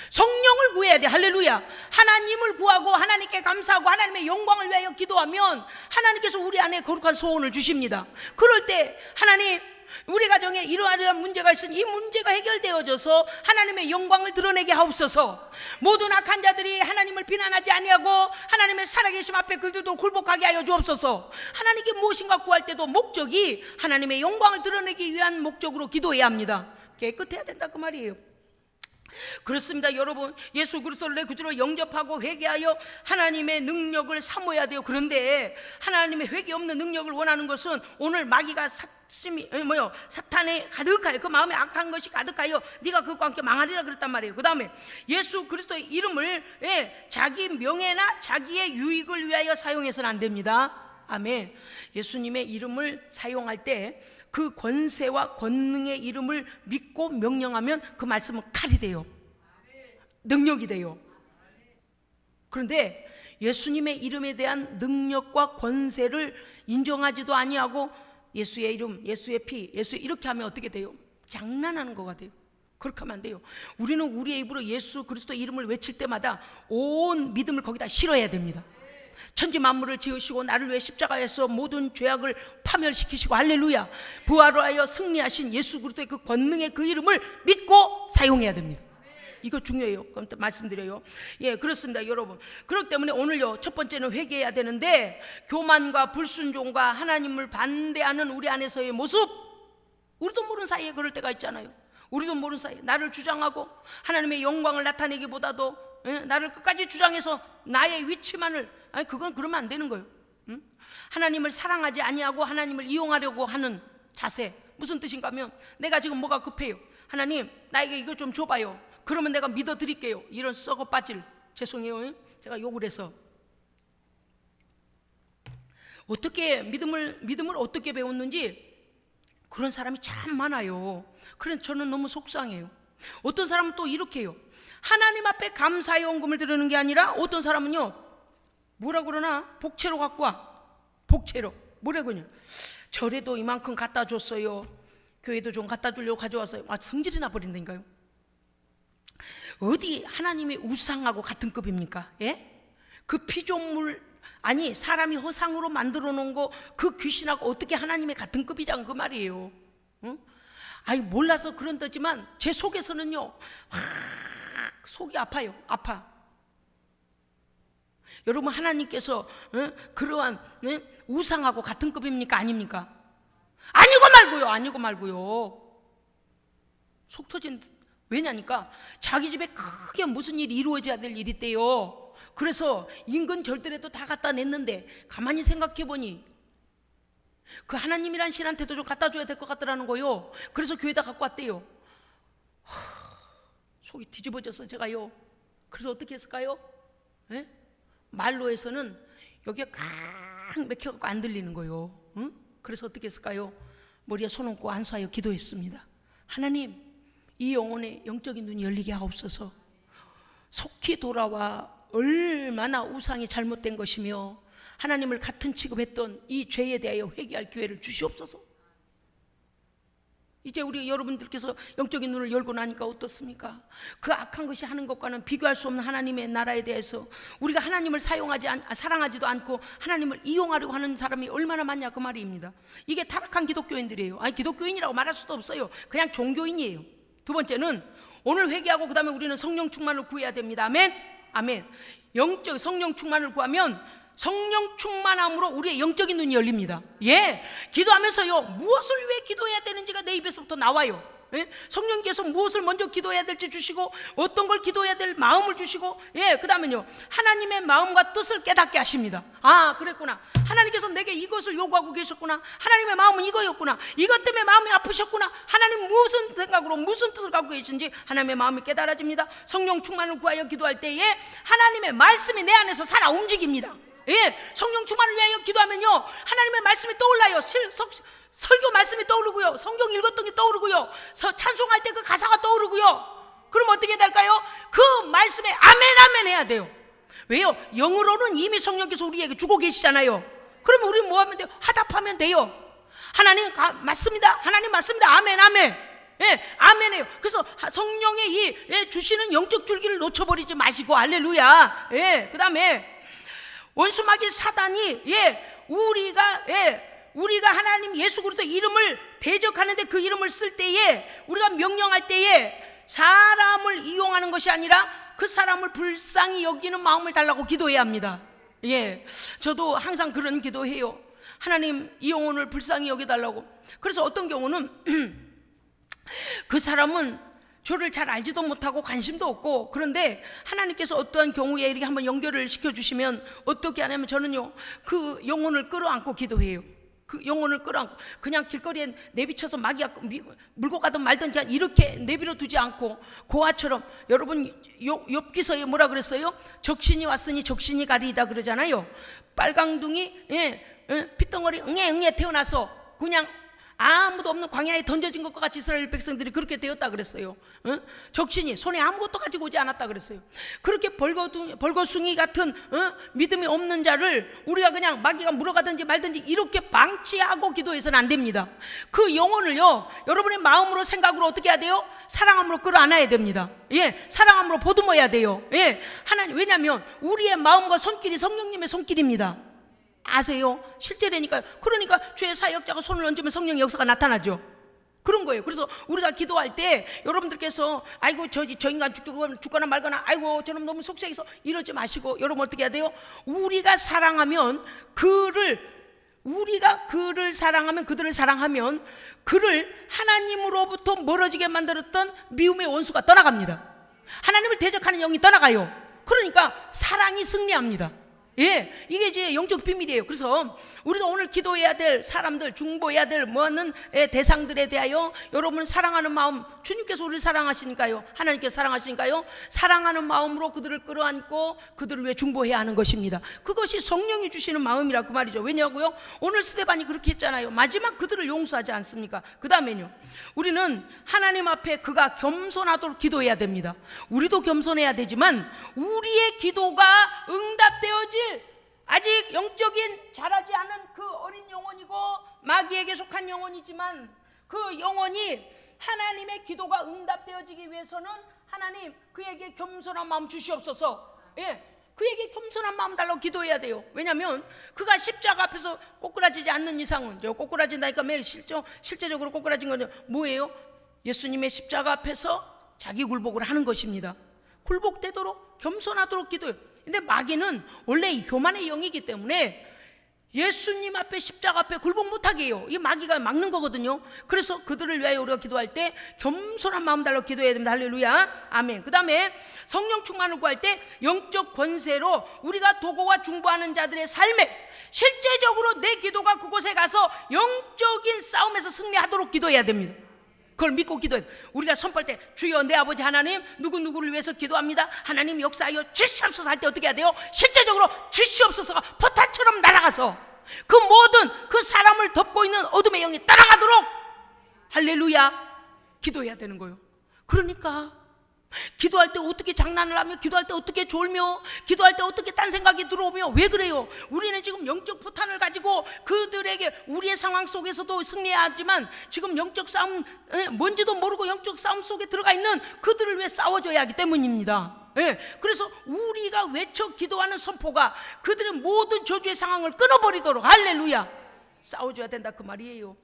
성령을 구해야 돼. 할렐루야. 하나님을 구하고 하나님께 감사하고 하나님의 영광을 위하여 기도하면 하나님께서 우리 안에 거룩한 소원을 주십니다. 그럴 때 하나님, 우리 가정에 이러한 문제가 있으니 이 문제가 해결되어져서 하나님의 영광을 드러내게 하옵소서. 모든 악한 자들이 하나님을 비난하지 아니하고 하나님의 살아계심 앞에 그들도 굴복하게 하여 주옵소서. 하나님께 무엇인가 구할 때도 목적이 하나님의 영광을 드러내기 위한 목적으로 기도해야 합니다. 깨끗해야 된다 그 말이에요. 그렇습니다. 여러분, 예수 그리스도를 내 구주로 영접하고 회개하여 하나님의 능력을 사모해야 돼요. 그런데 하나님의 회개 없는 능력을 원하는 것은 오늘 마귀가 사탄에 가득하여 그 마음에 악한 것이 가득하여 네가 그것과 함께 망하리라 그랬단 말이에요. 그 다음에 예수 그리스도의 이름을 자기 명예나 자기의 유익을 위하여 사용해서는 안 됩니다. 아멘. 예수님의 이름을 사용할 때 그 권세와 권능의 이름을 믿고 명령하면 그 말씀은 칼이 돼요. 능력이 돼요. 그런데 예수님의 이름에 대한 능력과 권세를 인정하지도 아니하고 예수의 이름, 예수의 피, 예수 이렇게 하면 어떻게 돼요? 장난하는 것 같아요. 그렇게 하면 안 돼요. 우리는 우리의 입으로 예수 그리스도 이름을 외칠 때마다 온 믿음을 거기다 실어야 됩니다. 천지 만물을 지으시고 나를 위해 십자가에서 모든 죄악을 파멸시키시고 할렐루야 부활하여 승리하신 예수 그리스도의 그 권능의 그 이름을 믿고 사용해야 됩니다. 이거 중요해요. 그럼 또 말씀드려요. 예, 그렇습니다, 여러분. 그렇기 때문에 오늘요, 첫 번째는 회개해야 되는데, 교만과 불순종과 하나님을 반대하는 우리 안에서의 모습, 우리도 모르는 사이에 그럴 때가 있잖아요. 우리도 모르는 사이에 나를 주장하고 하나님의 영광을 나타내기보다도 나를 끝까지 주장해서 나의 위치만을, 아니 그건 그러면 안 되는 거예요. 하나님을 사랑하지 아니하고 하나님을 이용하려고 하는 자세, 무슨 뜻인가 하면 내가 지금 뭐가 급해요. 하나님 나에게 이거 좀 줘봐요. 그러면 내가 믿어드릴게요. 이런 썩어 빠질, 죄송해요, 제가 욕을 해서. 어떻게 믿음을 어떻게 배웠는지 그런 사람이 참 많아요. 그래서 저는 너무 속상해요. 어떤 사람은 또 이렇게 해요. 하나님 앞에 감사의 헌금을 드리는 게 아니라 어떤 사람은요, 뭐라 그러나 복채로 갖고 와. 복채로 뭐라고 그러냐, 절에도 이만큼 갖다 줬어요, 교회도 좀 갖다 주려고 가져왔어요. 성질이 나버린다니까요. 어디 하나님의 우상하고 같은 급입니까? 예? 그 피조물, 아니 사람이 허상으로 만들어 놓은 거 그 귀신하고 어떻게 하나님의 같은 급이장 그 말이에요. 아니 몰라서 그런 거지만 제 속에서는요, 속이 아파요. 아파. 여러분, 하나님께서 그러한 우상하고 같은 급입니까? 아닙니까? 아니고 말고요. 속 터진, 왜냐니까 자기 집에 크게 무슨 일이 이루어져야 될 일이 있대요. 그래서 인근 절들에도 다 갖다 냈는데 가만히 생각해 보니 그 하나님이란 신한테도 좀 갖다 줘야 될 것 같더라는 거요. 그래서 교회에다 갖고 왔대요. 속이 뒤집어져서 제가요. 그래서 어떻게 했을까요? 에? 말로 해서는 여기가 꽉 막혀갖고 안 들리는 거요. 응? 그래서 어떻게 했을까요? 머리에 손 얹고 안수하여 기도했습니다. 하나님, 이 영혼의 영적인 눈이 열리게 하옵소서. 속히 돌아와 얼마나 우상이 잘못된 것이며 하나님을 같은 취급했던 이 죄에 대하여 회개할 기회를 주시옵소서. 이제 우리 여러분들께서 영적인 눈을 열고 나니까 어떻습니까? 그 악한 것이 하는 것과는 비교할 수 없는 하나님의 나라에 대해서 우리가 하나님을 사랑하지도 않고 하나님을 이용하려고 하는 사람이 얼마나 많냐 그 말입니다. 이게 타락한 기독교인들이에요. 아니 기독교인이라고 말할 수도 없어요. 그냥 종교인이에요. 두 번째는 오늘 회개하고 그 다음에 우리는 성령 충만을 구해야 됩니다. 아멘? 아멘. 영적 성령 충만을 구하면 성령 충만함으로 우리의 영적인 눈이 열립니다. 예, 기도하면서요, 무엇을 왜 기도해야 되는지가 내 입에서부터 나와요. 예? 성령께서 무엇을 먼저 기도해야 될지 주시고 어떤 걸 기도해야 될 마음을 주시고, 예, 그 다음에요 하나님의 마음과 뜻을 깨닫게 하십니다. 아, 그랬구나, 하나님께서 내게 이것을 요구하고 계셨구나, 하나님의 마음은 이거였구나, 이것 때문에 마음이 아프셨구나, 하나님 무슨 생각으로 무슨 뜻을 갖고 계신지 하나님의 마음이 깨달아집니다. 성령 충만을 구하여 기도할 때에 하나님의 말씀이 내 안에서 살아 움직입니다. 예, 성령 충만을 위하여 기도하면요, 하나님의 말씀이 떠올라요. 설교 말씀이 떠오르고요, 성경 읽었던 게 떠오르고요, 찬송할 때 그 가사가 떠오르고요. 그럼 어떻게 될까요? 그 말씀에 아멘 아멘 해야 돼요. 왜요? 영으로는 이미 성령께서 우리에게 주고 계시잖아요. 그러면 우리는 뭐 하면 돼요? 화답하면 돼요. 하나님 맞습니다, 하나님 맞습니다, 아멘 아멘. 예, 아멘해요. 그래서 성령의 이 주시는 영적 줄기를 놓쳐버리지 마시고, 할렐루야. 예, 그 다음에 원수마귀 사단이, 우리가 하나님 예수 그리스도 이름을 대적하는데 그 이름을 쓸 때에, 우리가 명령할 때에 사람을 이용하는 것이 아니라 그 사람을 불쌍히 여기는 마음을 달라고 기도해야 합니다. 예, 저도 항상 그런 기도해요. 하나님 이 영혼을 불쌍히 여겨달라고. 그래서 어떤 경우는 그 사람은 저를 잘 알지도 못하고 관심도 없고, 그런데 하나님께서 어떠한 경우에 이렇게 한번 연결을 시켜주시면 어떻게 하냐면 저는요 그 영혼을 끌어안고 기도해요. 그 영혼을 끌어안고 그냥 길거리에 내비쳐서 마귀가 물고 가든 말든 이렇게 내버려 두지 않고, 고아처럼. 여러분 욥기서에 뭐라 그랬어요? 적신이 왔으니 적신이 가리이다 그러잖아요. 빨강둥이 핏덩어리 응애 태어나서 그냥 아무도 없는 광야에 던져진 것과 같이 이스라엘 백성들이 그렇게 되었다 그랬어요. 적신이 손에 아무것도 가지고 오지 않았다 그랬어요. 그렇게 벌거숭이 같은 믿음이 없는 자를 우리가 그냥 마귀가 물어가든지 말든지 이렇게 방치하고 기도해서는 안 됩니다. 그 영혼을요 여러분의 마음으로 생각으로 어떻게 해야 돼요? 사랑함으로 끌어안아야 됩니다. 사랑함으로 보듬어야 돼요. 하나님, 왜냐하면 우리의 마음과 손길이 성령님의 손길입니다. 아세요? 실제라니까요. 그러니까 죄의 사역자가 손을 얹으면 성령의 역사가 나타나죠. 그런 거예요. 그래서 우리가 기도할 때 여러분들께서 아이고 저 인간 죽거나 말거나 아이고 저놈 너무 속색해서 이러지 마시고, 여러분 어떻게 해야 돼요? 우리가 사랑하면 우리가 그를 사랑하면, 그들을 사랑하면 그를 하나님으로부터 멀어지게 만들었던 미움의 원수가 떠나갑니다. 하나님을 대적하는 영이 떠나가요. 그러니까 사랑이 승리합니다. 이게 이제 영적 비밀이에요. 그래서 우리가 오늘 기도해야 될 사람들, 중보해야 될 뭐하는 대상들에 대하여 여러분 사랑하는 마음, 주님께서 우리를 사랑하시니까요, 하나님께서 사랑하시니까요, 사랑하는 마음으로 그들을 끌어안고 그들을 위해 중보해야 하는 것입니다. 그것이 성령이 주시는 마음이라 그 말이죠. 왜냐고요? 오늘 스데반이 그렇게 했잖아요. 마지막 그들을 용서하지 않습니까? 그 다음에요, 우리는 하나님 앞에 그가 겸손하도록 기도해야 됩니다. 우리도 겸손해야 되지만 우리의 기도가 응답되어질 아직 영적인 자라지 않은 그 어린 영혼이고 마귀에게 속한 영혼이지만, 그 영혼이 하나님의 기도가 응답되어지기 위해서는 하나님 그에게 겸손한 마음 주시옵소서. 그에게 겸손한 마음 달라고 기도해야 돼요. 왜냐하면 그가 십자가 앞에서 꼬꾸라지지 않는 이상은, 꼬꾸라진다니까 매일 실제적으로 꼬꾸라진 건 뭐예요? 예수님의 십자가 앞에서 자기 굴복을 하는 것입니다. 굴복되도록 겸손하도록 기도해요. 근데 마귀는 원래 교만의 영이기 때문에 예수님 앞에, 십자가 앞에 굴복 못하게 해요. 이 마귀가 막는 거거든요. 그래서 그들을 위하여 우리가 기도할 때 겸손한 마음 달라고 기도해야 됩니다. 할렐루야, 아멘. 그 다음에 성령 충만을 구할 때 영적 권세로 우리가 도고와 중보하는 자들의 삶에 실제적으로 내 기도가 그곳에 가서 영적인 싸움에서 승리하도록 기도해야 됩니다. 그걸 믿고 기도해. 우리가 선포할 때 주여 내 아버지 하나님 누구누구를 위해서 기도합니다, 하나님 역사하여 주시옵소서 할 때 어떻게 해야 돼요? 실제적으로 주시옵소서가 포탄처럼 날아가서 그 모든 그 사람을 덮고 있는 어둠의 영이 떠나가도록 할렐루야 기도해야 되는 거예요. 그러니까 기도할 때 어떻게 장난을 하며, 기도할 때 어떻게 졸며, 기도할 때 어떻게 딴 생각이 들어오며, 왜 그래요? 우리는 지금 영적 포탄을 가지고 그들에게 우리의 상황 속에서도 승리해야 하지만 지금 영적 싸움, 뭔지도 모르고 영적 싸움 속에 들어가 있는 그들을 위해 싸워줘야 하기 때문입니다. 그래서 우리가 외쳐 기도하는 선포가 그들의 모든 저주의 상황을 끊어버리도록 할렐루야 싸워줘야 된다 그 말이에요.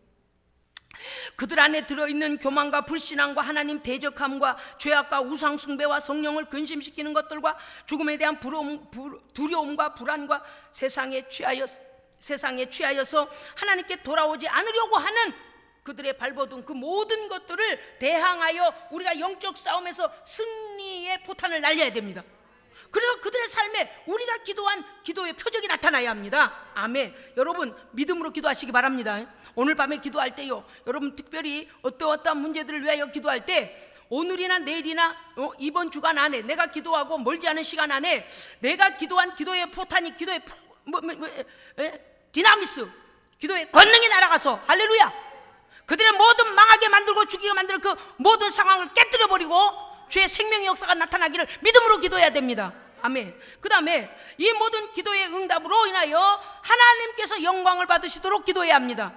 그들 안에 들어있는 교만과 불신앙과 하나님 대적함과 죄악과 우상숭배와 성령을 근심시키는 것들과 죽음에 대한 두려움과 불안과 세상에 취하여서 하나님께 돌아오지 않으려고 하는 그들의 발버둥, 그 모든 것들을 대항하여 우리가 영적 싸움에서 승리의 포탄을 날려야 됩니다. 그래서 그들의 삶에 우리가 기도한 기도의 표적이 나타나야 합니다. 아멘. 여러분 믿음으로 기도하시기 바랍니다. 오늘 밤에 기도할 때요, 여러분 특별히 어떠한 문제들을 위하여 기도할 때 오늘이나 내일이나 이번 주간 안에, 내가 기도하고 멀지 않은 시간 안에 내가 기도한 기도의 포탄이, 기도의 디나미스, 기도의 권능이 날아가서 할렐루야 그들의 모든 망하게 만들고 죽이게 만들 그 모든 상황을 깨뜨려버리고 주의 생명의 역사가 나타나기를 믿음으로 기도해야 됩니다. 아멘. 그 다음에 이 모든 기도의 응답으로 인하여 하나님께서 영광을 받으시도록 기도해야 합니다.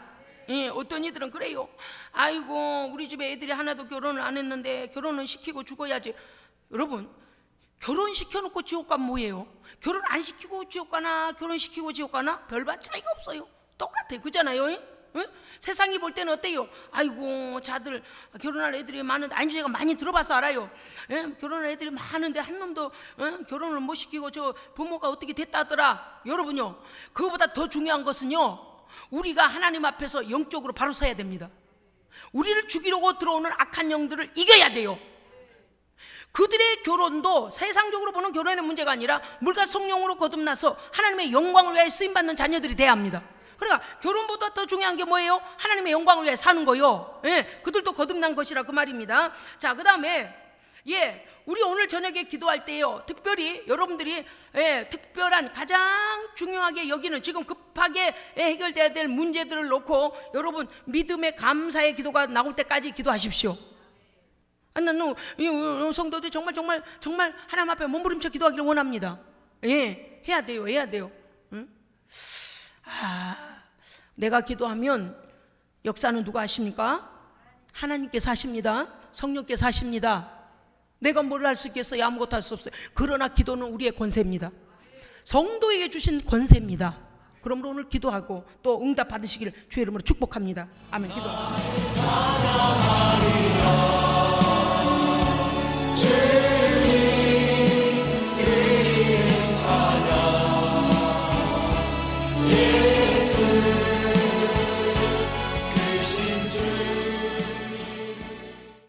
어떤 이들은 그래요. 아이고 우리 집에 애들이 하나도 결혼을 안 했는데 결혼은 시키고 죽어야지. 여러분 결혼시켜놓고 지옥 가면 뭐예요? 결혼 안 시키고 지옥 가나 결혼시키고 지옥 가나 별반 차이가 없어요. 똑같아요. 그잖아요. 세상이 볼 때는 어때요? 아이고 자들 결혼할 애들이 많은데, 아니 제가 많이 들어봐서 알아요. 결혼할 애들이 많은데 한 놈도 결혼을 못 시키고 저 부모가 어떻게 됐다더라. 여러분요, 그거보다 더 중요한 것은요, 우리가 하나님 앞에서 영적으로 바로 서야 됩니다. 우리를 죽이려고 들어오는 악한 영들을 이겨야 돼요. 그들의 결혼도 세상적으로 보는 결혼의 문제가 아니라 물과 성령으로 거듭나서 하나님의 영광을 위해 쓰임받는 자녀들이 돼야 합니다. 그러니까 결혼보다 더 중요한 게 뭐예요? 하나님의 영광을 위해 사는 거요. 예, 그들도 거듭난 것이라 그 말입니다. 자, 그 다음에 우리 오늘 저녁에 기도할 때요, 특별히 여러분들이 특별한 가장 중요하게 여기는 지금 급하게 해결돼야 될 문제들을 놓고 여러분 믿음의 감사의 기도가 나올 때까지 기도하십시오. 나는 성도들이 정말 하나님 앞에 몸부림쳐 기도하기를 원합니다. 해야 돼요. 응? 내가 기도하면 역사는 누가 하십니까? 하나님께서 하십니다. 성령께서 하십니다. 내가 뭘 할 수 있겠어요? 아무것도 할 수 없어요. 그러나 기도는 우리의 권세입니다. 성도에게 주신 권세입니다. 그러므로 오늘 기도하고 또 응답 받으시기를 주의 이름으로 축복합니다. 아멘. 기도합니다.